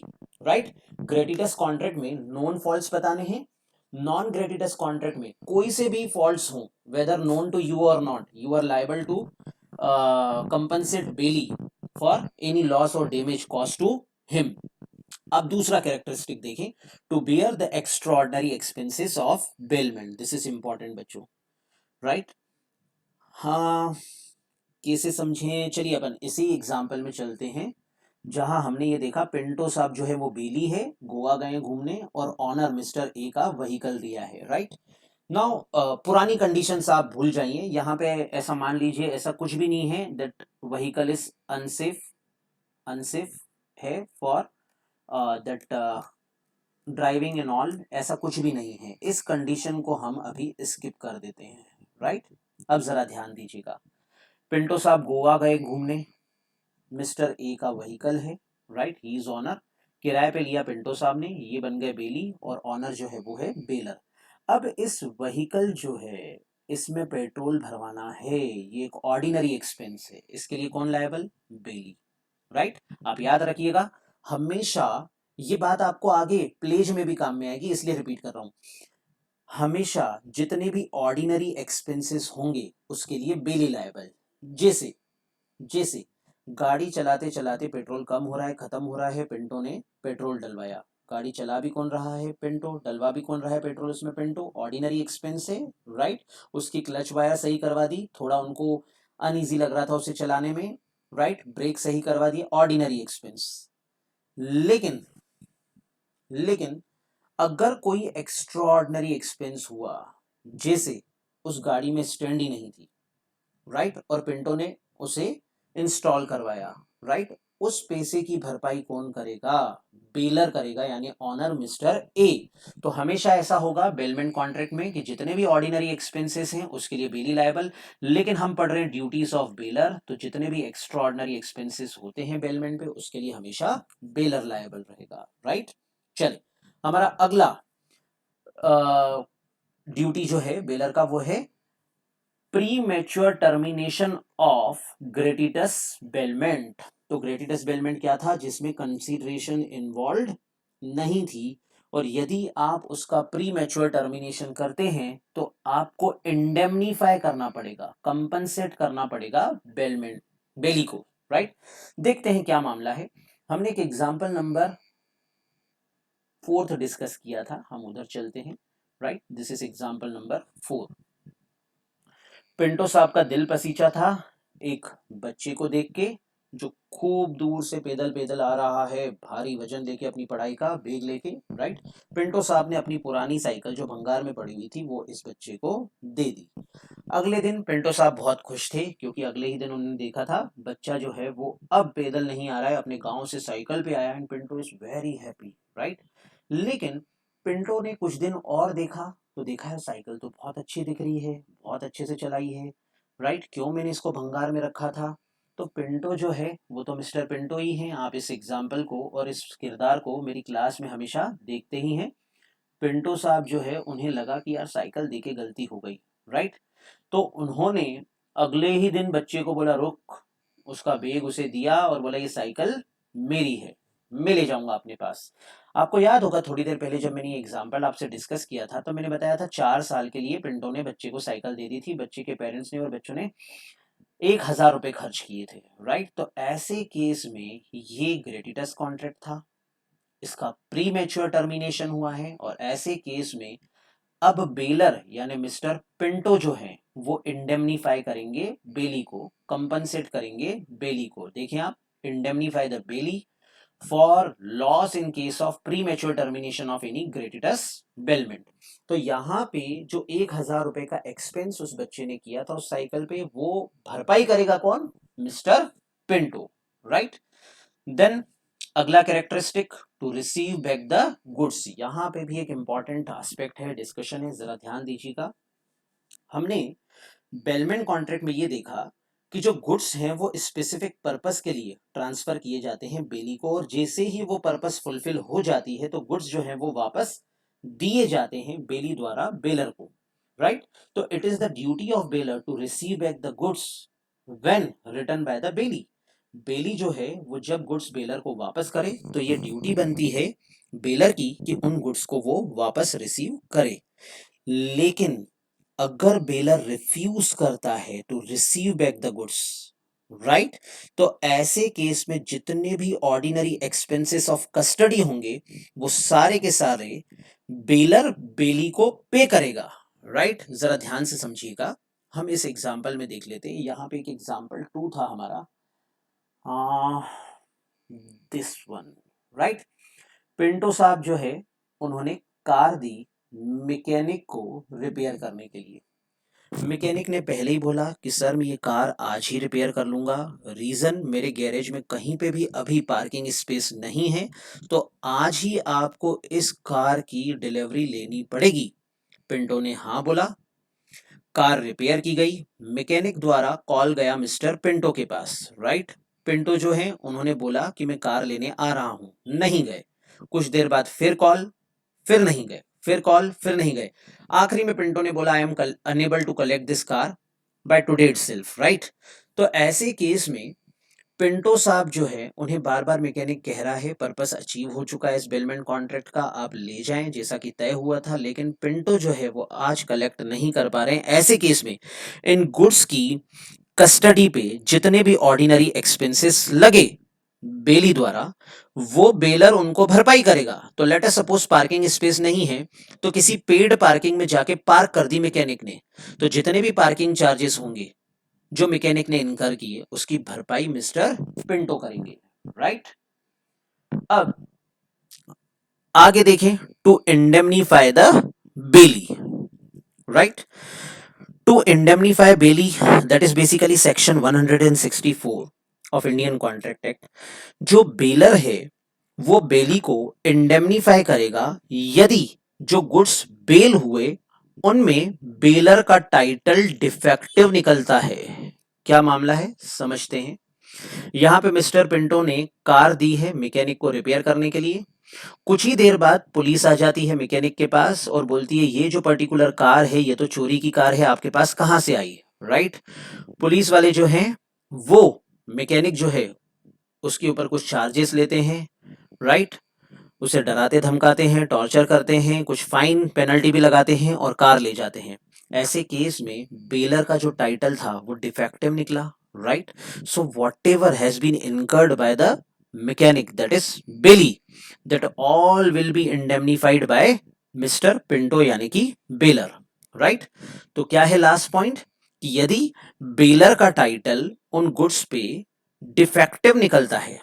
right? Gratuitous contract में नोन फॉल्ट्स बताने हैं, नॉन ग्रेटिटस कॉन्ट्रैक्ट में कोई से भी फॉल्ट्स हो, whether known to you or not, you are liable to compensate bailee for any loss or damage cause to him. अब दूसरा कैरेक्टरिस्टिक देखें, to bear the extraordinary expenses of bailment, this is important बच्चों, right? हाँ, कैसे समझें? चलिए अपन इसी example में चलते हैं, जहां हमने ये देखा पिंटो साहब जो है वो बेली है, गोवा गए घूमने, और ऑनर मिस्टर ए का व्हीकल दिया है, राइट? नाउ पुरानी कंडीशंस आप भूल जाइए, यहाँ पे ऐसा मान लीजिए ऐसा कुछ भी नहीं है that vehicle is unsafe, unsafe है for that driving and all, ऐसा कुछ भी नहीं है। इस कंडीशन को हम अभी स्किप कर देते हैं, राइट? अब जरा ध्यान दीजिएगा, पिंटो साहब गोवा गए घूमने, मिस्टर ए का व्हीकल है, राइट? ही इज ऑनर, किराए पे लिया पिंटो साहब ने, ये बन गए बेली, और ऑनर जो है वो है बेलर। अब इस व्हीकल जो है इसमें पेट्रोल भरवाना है, ये एक ऑर्डिनरी एक्सपेंस है, इसके लिए कौन लायबल? बेली, राइट? आप याद रखिएगा हमेशा, ये बात आपको आगे प्लेज में भी काम में आएगी, इसलिए रिपीट कर रहा हूं, हमेशा जितने भी ऑर्डिनरी एक्सपेंसेस होंगे उसके लिए बेली लायबल। जैसे जैसे गाड़ी चलाते चलाते पेट्रोल कम हो रहा है, खत्म हो रहा है, पिंटो ने पेट्रोल डलवाया, गाड़ी चला भी कौन रहा है? पिंटो। डलवा भी कौन रहा है पेट्रोल उसमें? पिंटो। ऑर्डिनरी एक्सपेंस है, राइट? उसकी क्लच वायर सही करवा दी, थोड़ा उनको अनईजी लग रहा था उसे चलाने में, राइट? ब्रेक सही करवा दिए, ऑर्डिनरी एक्सपेंस। लेकिन लेकिन अगर कोई एक्स्ट्रॉर्डनरी एक्सपेंस हुआ, जैसे उस गाड़ी में स्टैंड ही नहीं थी, राइट? और पिंटो ने उसे इंस्टॉल करवाया, राइट? उस पैसे की भरपाई कौन करेगा? बेलर करेगा, यानी ऑनर मिस्टर ए। तो हमेशा ऐसा होगा बेलमेंट कॉन्ट्रैक्ट में कि जितने भी ऑर्डिनरी एक्सपेंसेस हैं उसके लिए बेली लायबल, लेकिन हम पढ़ रहे हैं ड्यूटीज ऑफ बेलर, तो जितने भी एक्स्ट्राऑर्डिनरी एक्सपेंसेस होते हैं बेलमेंट पे उसके लिए हमेशा बेलर लायबल रहेगा, राइट? चलिए, हमारा अगला ड्यूटी जो है बेलर का वो है premature termination of gratuitous bailment. तो ग्रेटिटस बेलमेंट क्या था? जिसमें कंसीडरेशन इन्वॉल्व नहीं थी, और यदि आप उसका प्री मैच्योर टर्मिनेशन करते हैं तो आपको इंडेमनीफाई करना पड़ेगा, कंपनसेट करना पड़ेगा बेलमेंट, बेली को, राइट? देखते हैं क्या मामला है। हमने एक एग्जाम्पल नंबर 4 डिस्कस किया था, हम उधर चलते हैं, right? This is example number 4। Pinto साहब का दिल पसीचा था एक बच्चे को देख के, जो खूब दूर से पैदल पैदल आ रहा है, भारी वजन लेके, अपनी पढ़ाई का बैग लेके, राइट? पिंटो साहब ने अपनी पुरानी साइकिल जो भंगार में पड़ी हुई थी वो इस बच्चे को दे दी। अगले दिन पिंटो साहब बहुत खुश थे क्योंकि अगले ही दिन उन्होंने देखा था बच्चा जो है वो अब पैदल नहीं आ रहा है, अपने गांव से साइकिल पे आया, and Pinto is very happy, right. लेकिन पिंटो ने कुछ दिन और देखा तो देखा है साइकिल तो बहुत अच्छी दिख रही है, बहुत अच्छे से चलाई है, राइट। क्यों मैंने इसको भंगार में रखा था? तो पिंटो जो है वो तो मिस्टर पिंटो ही हैं। आप इस एग्जाम्पल को और इस किरदार को मेरी क्लास में हमेशा देखते ही हैं। पिंटो साहब जो है उन्हें लगा कि यार साइकिल देके गलती हो गई, राइट। तो उन्होंने अगले ही दिन बच्चे को बोला रुक, उसका बैग उसे दिया और बोला ये साइकिल मेरी है, मैं ले जाऊंगा अपने पास। आपको याद होगा थोड़ी देर पहले जब मैंने एग्जाम्पल आपसे डिस्कस किया था तो मैंने बताया था 4 साल के लिए पिंटो ने बच्चे को साइकिल दे दी थी, बच्चे के पेरेंट्स ने, और बच्चों ने 1,000 रुपए खर्च किए थे, राइट। तो ऐसे केस में ये ग्रेटिटस कॉन्ट्रैक्ट था, इसका प्री मैच्योर टर्मिनेशन हुआ है, और ऐसे केस में अब बेलर यानी मिस्टर पिंटो जो है वो इंडेमनीफाई करेंगे बेली को, कंपनसेट करेंगे बेली को। देखिए आप, indemnify the bailee for loss in case of premature termination of any gratuitous bailment. तो यहाँ पे जो 1,000 रुपए का एक्सपेंस उस बच्चे ने किया था उस साइकिल पे, वो भरपाई करेगा कौन? Mister Pinto, right. देन अगला characteristic, to receive back the goods. यहां पे भी एक इंपॉर्टेंट एस्पेक्ट है, डिस्कशन है, जरा ध्यान दीजिएगा। हमने बेलमेंट कॉन्ट्रैक्ट में ये देखा कि जो गुड्स हैं वो स्पेसिफिक पर्पस के लिए ट्रांसफर किए जाते हैं बेली को, और जैसे ही वो पर्पस फुलफिल हो जाती है तो गुड्स जो हैं वो वापस दिए जाते हैं बेली द्वारा बेलर को, राइट। तो it is the duty of bailor to receive back the goods when returned by the bailee. Bailee जो है वो जब गुड्स बेलर को वापस करे तो ये ड्यूटी बनती है बेलर की कि उन गुड्स को वो वापस रिसीव करे। लेकिन अगर बेलर रिफ्यूज करता है to receive back the goods, right, तो ऐसे केस में जितने भी ऑर्डिनरी एक्सपेंसेस ऑफ कस्टडी होंगे वो सारे के सारे बेलर बेली को पे करेगा, राइट। जरा ध्यान से समझिएगा, हम इस एग्जाम्पल में देख लेते हैं। यहाँ पे एक एग्जाम्पल 2 था हमारा, दिस वन, राइट। पिंटो साहब जो है उन्होंने कार दी मैकेनिक को रिपेयर करने के लिए। मैकेनिक ने पहले ही बोला कि सर मैं ये कार आज ही रिपेयर कर लूंगा, रीजन मेरे गैरेज में कहीं पे भी अभी पार्किंग स्पेस नहीं है, तो आज ही आपको इस कार की डिलीवरी लेनी पड़ेगी। पिंटो ने हाँ बोला, कार रिपेयर की गई, मैकेनिक द्वारा कॉल गया मिस्टर पिंटो के पास, राइट। पिंटो जो है उन्होंने बोला कि मैं कार लेने आ रहा हूं, नहीं गए। कुछ देर बाद फिर कॉल, फिर नहीं गए, फिर कॉल, फिर नहीं गए। आखिरी में पिंटो ने बोला I am unable to collect this car by today itself, right. तो ऐसे केस में पिंटो साहब जो है उन्हें बार बार मैकेनिक कह रहा है पर्पस अचीव हो चुका है इस बेलमेंट कॉन्ट्रैक्ट का, आप ले जाएं जैसा कि तय हुआ था, लेकिन पिंटो जो है वो आज कलेक्ट नहीं कर पा रहे हैं। ऐसे केस में इन गुड्स की कस्टडी पे जितने भी ऑर्डिनरी एक्सपेंसेस लगे बेली द्वारा वो बेलर उनको भरपाई करेगा। तो let us suppose parking space नहीं है तो किसी पेड पार्किंग में जाके पार्क कर दी मैकेनिक ने, तो जितने भी पार्किंग चार्जेस होंगे जो मैकेनिक ने इनकर किए उसकी भरपाई मिस्टर पिंटो करेंगे, राइट। अब आगे देखें, to indemnify the bailee, right. To indemnify bailee, that is basically section 164 of Indian contract act. जो बेलर है वो बेली को इंडेमनीफाई करेगा यदि जो गुड्स बेल हुए उनमें बेलर का टाइटल डिफेक्टिव निकलता है। क्या मामला है समझते हैं। यहाँ पे मिस्टर पिंटो ने कार दी है मैकेनिक को रिपेयर करने के लिए। कुछ ही देर बाद पुलिस आ जाती है मैकेनिक के पास और बोलती है ये जो पर्टिकुलर कार है ये तो चोरी की कार है, आपके पास कहाँ से आई, राइट। पुलिस वाले जो हैं वो मैकेनिक जो है उसके ऊपर कुछ चार्जेस लेते हैं, राइट। उसे डराते धमकाते हैं, टॉर्चर करते हैं, कुछ फाइन पेनल्टी भी लगाते हैं और कार ले जाते हैं। ऐसे केस में बेलर का जो टाइटल था वो डिफेक्टिव निकला, right. So whatever has been incurred by the mechanic that is bailee, that all will be indemnified by mister Pinto यानी कि बेलर, राइट। तो क्या है लास्ट पॉइंट कि यदि बेलर का टाइटल उन गुड्स पे डिफेक्टिव निकलता है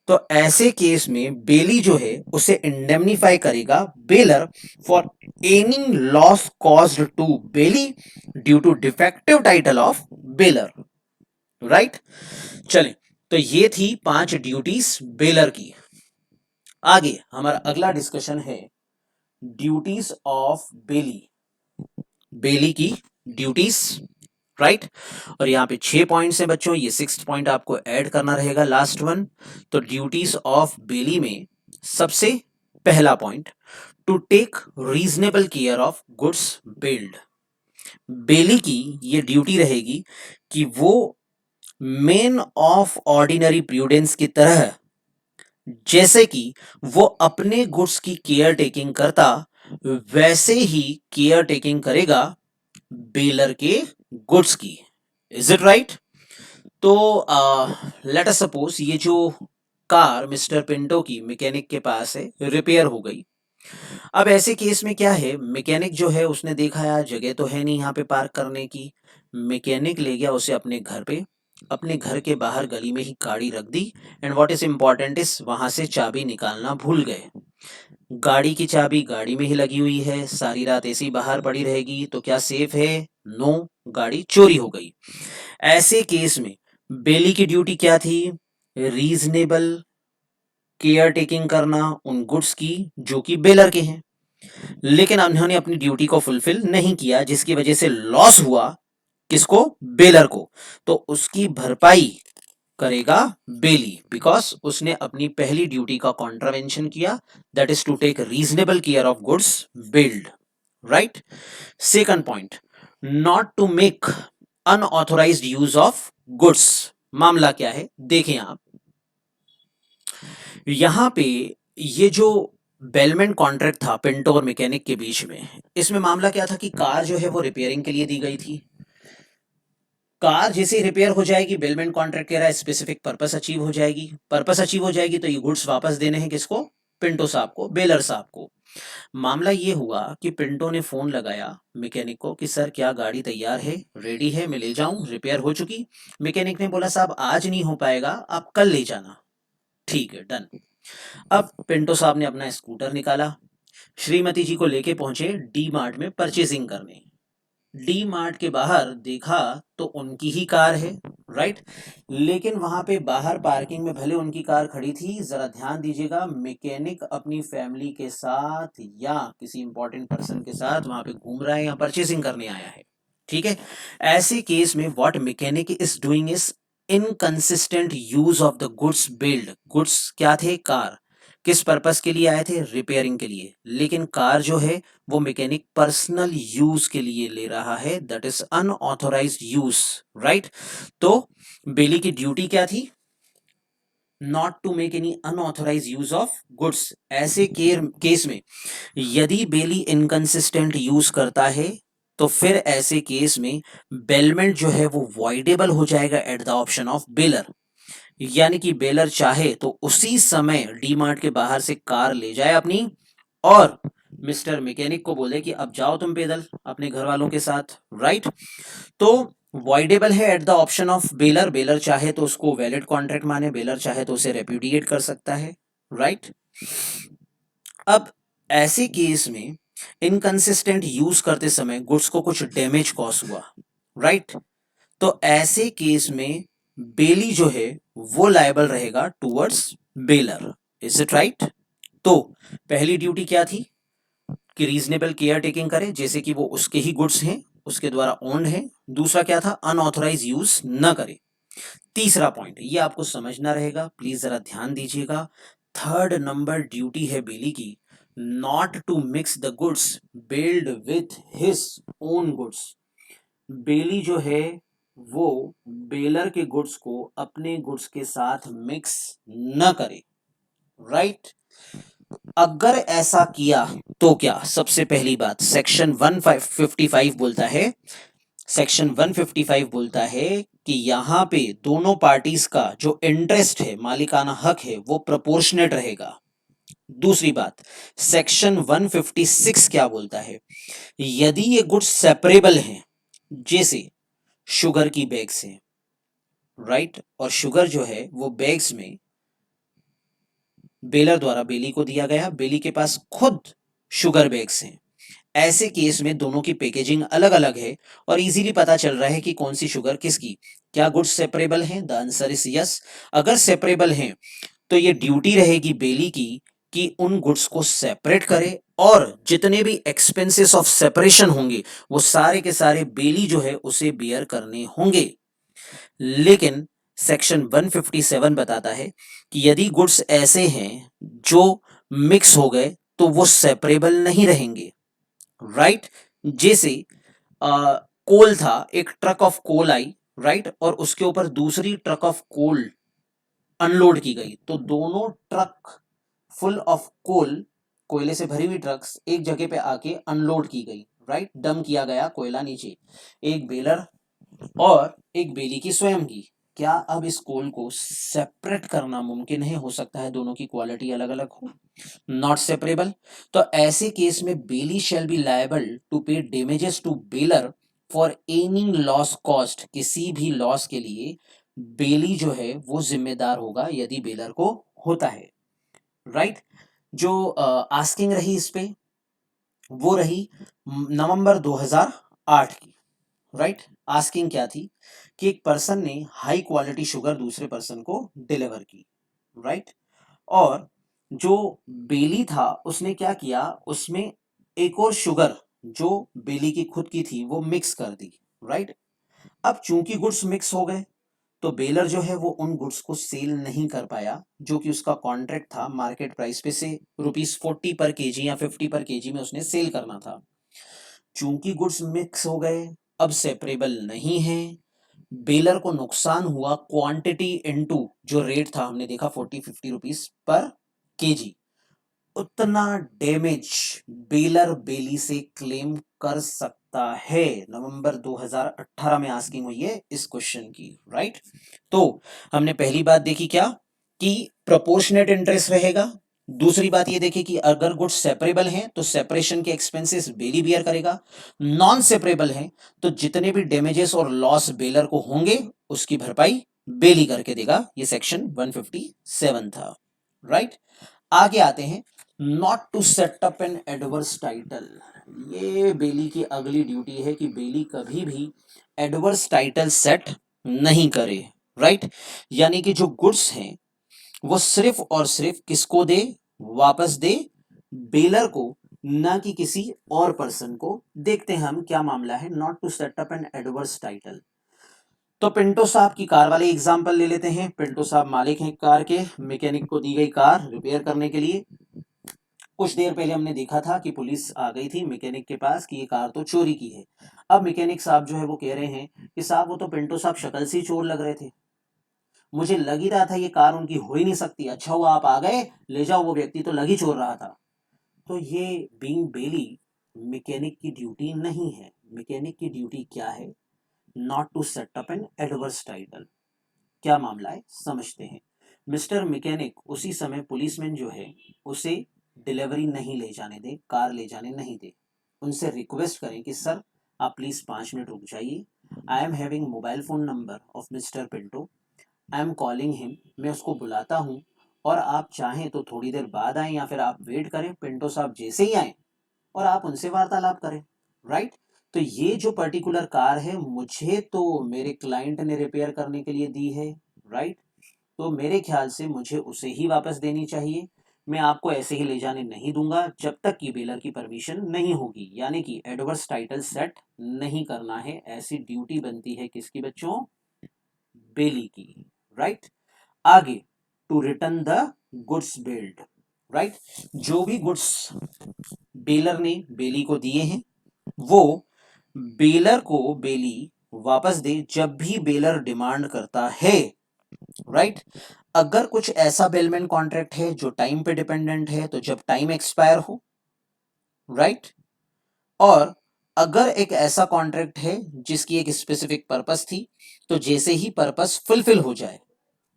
तो ऐसे केस में बेली जो है उसे इंडेमनीफाई करेगा bailor for any loss caused to bailee due to defective title of bailor, right. चलें, तो ये थी 5 ड्यूटीज बेलर की। आगे हमारा अगला डिस्कशन है ड्यूटीज ऑफ बेली, बेली की ड्यूटीज, राइट। और यहाँ पे 6 पॉइंट्स हैं बच्चों, ये 6th पॉइंट आपको ऐड करना रहेगा, लास्ट वन। तो ड्यूटीज ऑफ बेली में सबसे पहला point, to take reasonable care of goods bailed. Bailee की ये ड्यूटी रहेगी कि वो मेन ऑफ ऑर्डिनरी प्रूडेंस की तरह, जैसे कि वो अपने गुड्स की केयर टेकिंग करता, वैसे ही केयर टेकिंग करेगा बेलर के गुड्स की। Is it right? तो लेट अस सपोज ये जो कार मिस्टर पिंटो की मैकेनिक के पास है, रिपेयर हो गई। अब ऐसे केस में क्या है, मैकेनिक जो है उसने देखा यार जगह तो है नहीं यहाँ पे पार्क करने की, मैकेनिक ले गया उसे अपने घर पे, अपने घर के बाहर गली में ही गाड़ी रख दी। And what is important is वहां से चाबी निकालना भूल गए। गाड़ी की चाबी गाड़ी में ही लगी हुई है, सारी रात ऐसी ही बाहर पड़ी रहेगी, तो क्या सेफ है? नो, गाड़ी चोरी हो गई। ऐसे केस में बेली की ड्यूटी क्या थी? रीजनेबल केयर टेकिंग करना उन गुड्स की जो कि बेलर के हैं। लेकिन उन्होंने अपनी ड्यूटी को फुलफिल नहीं किया, जिसकी वजह से लॉस हुआ। किसको? बेलर को। तो उसकी भरपाई करेगा बेली, बिकॉज उसने अपनी पहली ड्यूटी का कॉन्ट्रावेंशन किया, that is to take reasonable care of goods bailed, right. Second point, not to make unauthorised use of goods. मामला क्या है देखें आप, यहां पे ये जो बेलमेंट कॉन्ट्रैक्ट था पिंटो और मैकेनिक के बीच में, इसमें मामला क्या था कि कार जो है वो रिपेयरिंग के लिए दी गई थी। कार जैसे ही रिपेयर हो जाएगी, बेलमेंट कॉन्ट्रैक्ट कह रहा है स्पेसिफिक पर्पस अचीव हो जाएगी, पर्पस अचीव हो जाएगी तो ये गुड्स वापस देने हैं किसको? पिंटो साहब को, बेलर साहब को। मामला ये हुआ कि पिंटो ने फोन लगाया मैकेनिक को कि सर क्या गाड़ी तैयार है, रेडी है, मैं ले जाऊं, रिपेयर हो चुकी। मैकेनिक ने बोला साहब आज नहीं हो पाएगा, आप कल ले जाना। ठीक है, डन। अब पिंटो साहब ने अपना स्कूटर निकाला, श्रीमती जी को लेके पहुंचे डी मार्ट में परचेजिंग करने। डी मार्ट के बाहर देखा तो उनकी ही कार है, राइट। लेकिन वहां पे बाहर पार्किंग में भले उनकी कार खड़ी थी, जरा ध्यान दीजिएगा, मैकेनिक अपनी फैमिली के साथ या किसी इंपॉर्टेंट पर्सन के साथ वहां पे घूम रहा है या परचेसिंग करने आया है, ठीक है। ऐसे केस में what mechanic is doing is inconsistent use of the goods build. Goods क्या थे? कार। किस पर्पस के लिए आए थे? रिपेयरिंग के लिए। लेकिन कार जो है वो मैकेनिक पर्सनल यूज के लिए ले रहा है, that is unauthorised use, right. तो बेली की ड्यूटी क्या थी? Not to make any unauthorised use of goods. ऐसे केस में यदि बेली इनकंसिस्टेंट यूज करता है तो फिर ऐसे केस में बेलमेंट जो है वो वॉइडेबल हो जाएगा at the option of baler. यानी कि बेलर चाहे तो उसी समय डीमार्ट के बाहर से कार ले जाए अपनी और मिस्टर मैकेनिक को बोले कि अब जाओ तुम पैदल अपने घर वालों के साथ, राइट। तो वॉइडेबल है at the option of baler. Baler चाहे तो उसको वैलिड कॉन्ट्रैक्ट माने, बेलर चाहे तो उसे रेप्यूडिएट कर सकता है, राइट। अब ऐसे केस में इनकंसिस्टेंट यूज करते समय गुड्स को कुछ डैमेज कॉज हुआ, राइट। तो ऐसे केस में बेली जो है वो लायबल रहेगा towards baler. Is it right? तो पहली ड्यूटी क्या थी कि रीजनेबल केयर टेकिंग करे, जैसे कि वो उसके ही गुड्स हैं, उसके द्वारा ओन्ड है। दूसरा क्या था? अनऑथराइज यूज न करे। तीसरा पॉइंट ये आपको समझना रहेगा, प्लीज जरा ध्यान दीजिएगा। थर्ड नंबर ड्यूटी है बेली की, not to mix the goods bailed with his own goods. Bailee जो है वो बेलर के गुड्स को अपने गुड्स के साथ मिक्स न करे, राइट। अगर ऐसा किया तो क्या? सबसे पहली बात सेक्शन 155 बोलता है, सेक्शन 155 बोलता है कि यहां पे दोनों पार्टीज का जो इंटरेस्ट है, मालिकाना हक है, वो प्रोपोर्शनेट रहेगा। दूसरी बात, सेक्शन 156 क्या बोलता है? यदि ये गुड्स सेपरेबल हैं, जैसे शुगर की बैग्स हैं, राइट, और शुगर जो है वो बैग्स में बेलर द्वारा बेली को दिया गया, बेली के पास खुद शुगर बैग्स हैं। ऐसे केस में दोनों की पैकेजिंग अलग अलग है और इजीली पता चल रहा है कि कौन सी शुगर किसकी। क्या गुड्स सेपरेबल हैं? The answer is yes. अगर सेपरेबल हैं तो ये ड्यूटी रहेगी बेली की कि उन गुड्स को सेपरेट करे और जितने भी एक्सपेंसेस ऑफ सेपरेशन होंगे वो सारे के सारे बेली जो है उसे बियर करने होंगे। लेकिन सेक्शन 157 बताता है कि यदि गुड्स ऐसे हैं जो मिक्स हो गए तो वो सेपरेबल नहीं रहेंगे, राइट। जैसे कोल था, एक ट्रक ऑफ कोल आई, राइट, और उसके ऊपर दूसरी ट्रक ऑफ कोल अनलोड की गई, तो दोनों ट्रक फुल ऑफ कोल, कोयले से भरी हुई ट्रक्स एक जगह पे आके अनलोड की गई, राइट, डम किया गया कोयला नीचे, एक बेलर और एक बेली की स्वयं की। क्या अब इस कोल को सेपरेट करना मुमकिन है? हो सकता है दोनों की क्वालिटी अलग अलग हो, नॉट सेपरेबल। तो ऐसे केस में bailee shall be liable to pay damages to bailor for any loss caused, किसी भी लॉस के लिए बेली जो है वो जिम्मेदार होगा यदि बेलर को होता है, राइट। जो आस्किंग रही इस पे वो रही नवंबर 2008 की, राइट। आस्किंग क्या थी कि एक पर्सन ने हाई क्वालिटी शुगर दूसरे पर्सन को डिलीवर की, राइट, और जो बेली था उसने क्या किया, उसमें एक और शुगर जो बेली की खुद की थी वो मिक्स कर दी, राइट। अब चूंकि गुड्स मिक्स हो गए तो बेलर जो है वो उन गुड्स को सेल नहीं कर पाया जो कि उसका कॉन्ट्रैक्ट था मार्केट प्राइस पे से ₹40 पर केजी या 50 पर केजी में उसने सेल करना था। चूंकि गुड्स मिक्स हो गए, अब सेपरेबल नहीं है, बेलर को नुकसान हुआ क्वांटिटी इनटू जो रेट था, हमने देखा 40-50 रुपीस पर केजी, उतना डैमेज बेलर बेली से क्लेम कर सकता है। नवंबर 2018 में आस्किंग हुई है इस क्वेश्चन की, राइट। तो हमने पहली बात देखी क्या कि प्रोपोर्शनेट इंटरेस्ट रहेगा। दूसरी बात ये देखी कि अगर गुड्स सेपरेबल हैं तो सेपरेशन के एक्सपेंसेस बेली बियर करेगा, नॉन सेपरेबल हैं तो जितने भी डैमेजेस और लॉस बेलर को होंगे उसकी भरपाई बेली करके देगा। ये सेक्शन 157 था, राइट। आगे आते हैं, not to set up an adverse title. ये बेली की अगली ड्यूटी है कि बेली कभी भी एडवर्स टाइटल सेट नहीं करे, राइट। यानी कि जो गुड्स हैं वो सिर्फ और सिर्फ किसको दे, वापस दे बेलर को, ना कि किसी और पर्सन को। देखते हैं हम क्या मामला है, not to set up an adverse title. तो पिंटो साहब की कार वाले एग्जांपल ले लेते हैं। पिंटो साहब मालिक हैं कार के, मैकेनिक को दी गई कार रिपेयर करने के लिए। कुछ देर पहले हमने देखा था कि पुलिस आ गई थी मैकेनिक के पास कि ये कार तो चोरी की है। अब मैकेनिक साहब जो है वो कह रहे हैं कि साहब वो तो पिंटो साहब शक्ल से ही चोर लग रहे थे, मुझे लग ही रहा था ये कार उनकी हो ही नहीं सकती, अच्छा हुआ आप आ गए, ले जाओ, वो व्यक्ति तो लग ही चोर रहा था। तो ये बीइंग बेली मैकेनिक की ड्यूटी नहीं है। मैकेनिक की ड्यूटी क्या है, not to set up an adverse title. क्या मामला है समझते हैं। मिस्टर मैकेनिक उसी समय पुलिसमैन जो है उसे डिलीवरी नहीं ले जाने दे, कार ले जाने नहीं दे, उनसे रिक्वेस्ट करें कि सर आप प्लीज 5 मिनट रुक जाइए, I am having mobile phone number of mister Pinto, I am calling him, मैं उसको बुलाता हूँ और आप चाहें तो थोड़ी देर बाद आए या फिर आप वेट करें, पिंटो साहब जैसे ही आए और आप उनसे वार्तालाप करें, राइट। तो ये जो पर्टिकुलर कार है मुझे तो मेरे क्लाइंट ने रिपेयर करने के लिए दी है, राइट, तो मेरे ख्याल से मुझे उसे ही वापस देनी चाहिए, मैं आपको ऐसे ही ले जाने नहीं दूंगा जब तक कि बेलर की परमिशन नहीं होगी। यानी कि एडवर्स टाइटल सेट नहीं करना है, ऐसी ड्यूटी बनती है किसकी बच्चों, बेली की, राइट। आगे, to return the goods bailed, right. जो भी गुड्स बेलर ने बेली को दिए हैं वो बेलर को बेली वापस दे जब भी बेलर डिमांड करता है, राइट। अगर कुछ ऐसा बेलमेंट कॉन्ट्रैक्ट है जो टाइम पे डिपेंडेंट है तो जब टाइम एक्सपायर हो, राइट। और अगर एक ऐसा कॉन्ट्रैक्ट है जिसकी एक स्पेसिफिक पर्पस थी तो जैसे ही पर्पस फुलफिल हो जाए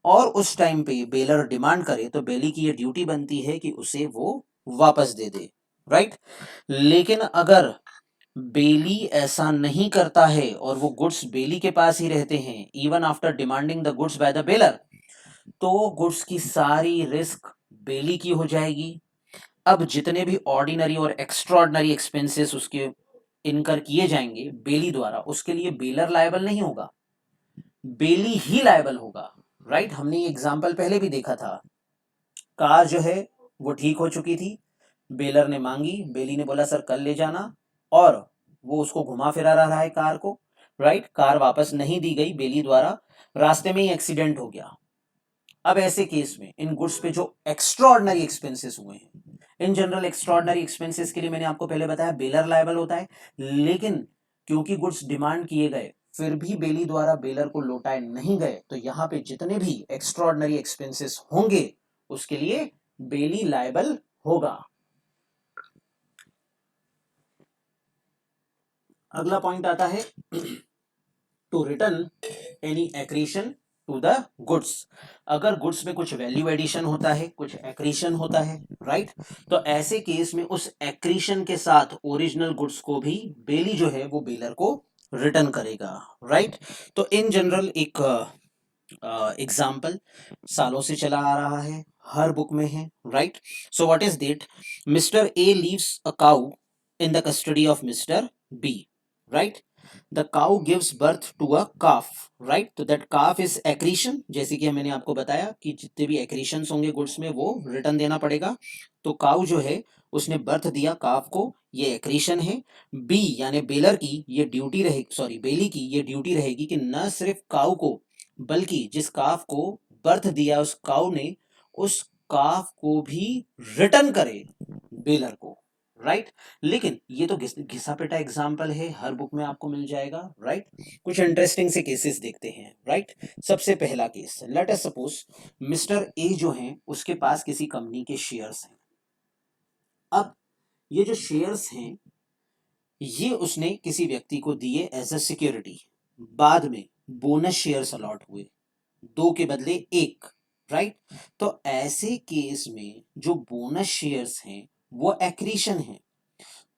और उस टाइम पे बेलर डिमांड करे तो बेली की ये ड्यूटी बनती है कि उसे वो वापस दे दे, राइट। लेकिन अगर बेली ऐसा नहीं करता है और वो गुड्स बेली के पास ही रहते हैं even after demanding the goods by the baler, तो गुड्स की सारी रिस्क बेली की हो जाएगी। अब जितने भी ऑर्डिनरी और एक्स्ट्रॉर्डनरी एक्सपेंसेस उसके इनकर किए जाएंगे बेली द्वारा, उसके लिए बेलर लायबल नहीं होगा, बेली ही लायबल होगा। राइट, हमने ये एग्जाम्पल पहले भी देखा था। कार जो है वो ठीक हो चुकी थी, बेलर ने मांगी, बेली ने बोला सर कल ले जाना, और वो उसको घुमा फिरा रहा है कार को। राइट, कार वापस नहीं दी गई बेली द्वारा, रास्ते में ही एक्सीडेंट हो गया। अब ऐसे केस में इन गुड्स पे जो एक्स्ट्रॉर्डनरी एक्सपेंसेस हुए हैं, इन जनरल एक्स्ट्रॉर्डनरी एक्सपेंसेस के लिए मैंने आपको पहले बताया बेलर लायबल होता है, लेकिन क्योंकि गुड्स डिमांड किए गए फिर भी बेली द्वारा बेलर को लौटाए नहीं गए, तो यहां पे जितने भी एक्स्ट्रॉर्डनरी एक्सपेंसेस होंगे उसके लिए बेली लायबल होगा। अगला पॉइंट आता है to return any accretion to the goods. अगर गुड्स में कुछ वैल्यू एडिशन होता है, कुछ एक्रीशन होता है, राइट, तो ऐसे केस में उस एक्रीशन के साथ ओरिजिनल गुड्स को भी बेली जो है वो बेलर को रिटर्न करेगा। राइट, तो इन जनरल एक एग्जाम्पल सालों से चला आ रहा है, हर बुक में है। Right, so what is that, mister A leaves a cow in the custody of mister B. Right, the cow gives birth to a calf. Right, तो दैट काफ इज एक्रीशन, जैसे कि मैंने आपको बताया कि जितने भी एक्रीशन होंगे गुड्स में वो रिटर्न देना पड़ेगा। तो काउ जो है उसने बर्थ दिया काफ को, ये एक्रीशन है। बी यानी बेलर की ये ड्यूटी रहेगी, सॉरी बेली की ये ड्यूटी रहेगी कि न सिर्फ काउ को बल्कि जिस काफ को बर्थ दिया उस काउ ने, उस काफ को भी रिटर्न करे बेलर को। राइट, लेकिन ये तो घिसा पिटा एग्जाम्पल है, हर बुक में आपको मिल जाएगा। राइट, कुछ इंटरेस्टिंग से केसेस देखते हैं। राइट, सबसे पहला case, let us suppose mister A जो है उसके पास किसी कंपनी के शेयर्स हैं। अब ये जो शेयर्स हैं ये उसने किसी व्यक्ति को दिए एज अ सिक्योरिटी, बाद में बोनस शेयर्स अलॉट हुए, 2 के बदले 1। राइट, तो ऐसे केस में जो बोनस शेयर्स हैं वो एक्रीशन है,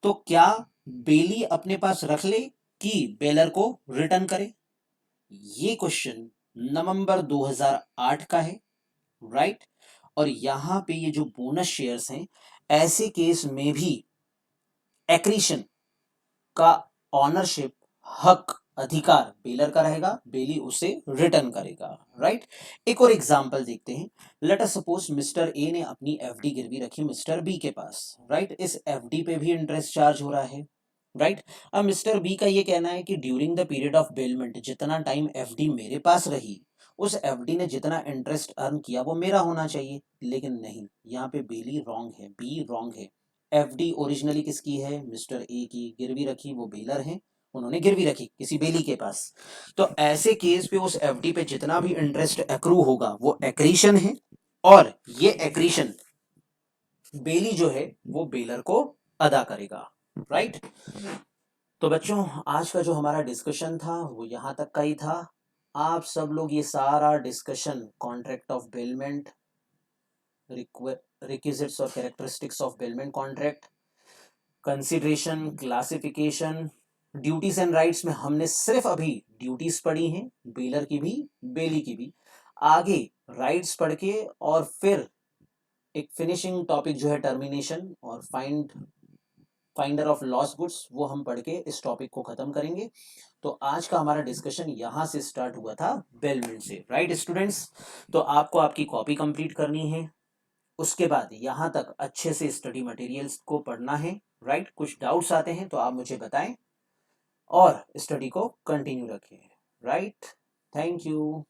तो क्या बेली अपने पास रख ले कि बेलर को रिटर्न करे? ये क्वेश्चन नवंबर 2008 का है। राइट, और यहां पे ये जो बोनस शेयर्स हैं ऐसे केस में भी एक्रीशन का ऑनरशिप, हक, अधिकार बेलर का रहेगा, बेली उसे रिटर्न करेगा। राइट, एक और एग्जांपल देखते हैं। Let us suppose mister A ने अपनी एफडी गिरवी रखी मिस्टर बी के पास। राइट, इस एफडी पे भी इंटरेस्ट चार्ज हो रहा है। राइट, अब मिस्टर बी का ये कहना है कि during the period of bailment जितना टाइम एफडी मेरे पास रही उस एफडी ने जितना इंटरेस्ट अर्न किया वो मेरा होना चाहिए, लेकिन नहीं, यहाँ पे बेली रॉन्ग है, बी रॉन्ग है। एफडी ओरिजिनली किसकी है? मिस्टर ए की। गिरवी रखी वो बेलर है, उन्होंने गिरवी रखी किसी बेली के पास। तो ऐसे केस पे उस एफडी पे जितना भी इंटरेस्ट एक्रू होगा वो एक्रीशन है, और ये एक्रीशन बेली जो है वो बेलर को अदा करेगा। राइट, तो बच्चों आज का जो हमारा डिस्कशन था वो यहाँ तक का ही था। आप सब लोग ये सारा discussion contract of bailment, requisites और characteristics of bailment contract, consideration, classification, duties and rights में हमने सिर्फ अभी ड्यूटीज पढ़ी हैं, बेलर की भी बेली की भी। आगे राइट्स पढ़ के और फिर एक फिनिशिंग टॉपिक जो है टर्मिनेशन और फाइंडर ऑफ लॉस्ट गुड्स, वो हम पढ़ के इस टॉपिक को खत्म करेंगे। तो आज का हमारा डिस्कशन यहाँ से स्टार्ट हुआ था बेलमेंट से। राइट स्टूडेंट्स, तो आपको आपकी कॉपी कंप्लीट करनी है, उसके बाद यहाँ तक अच्छे से स्टडी मटेरियल्स को पढ़ना है। राइट, कुछ डाउट्स आते हैं तो आप मुझे बताएं और स्टडी को कंटिन्यू रखें। Right, thank you.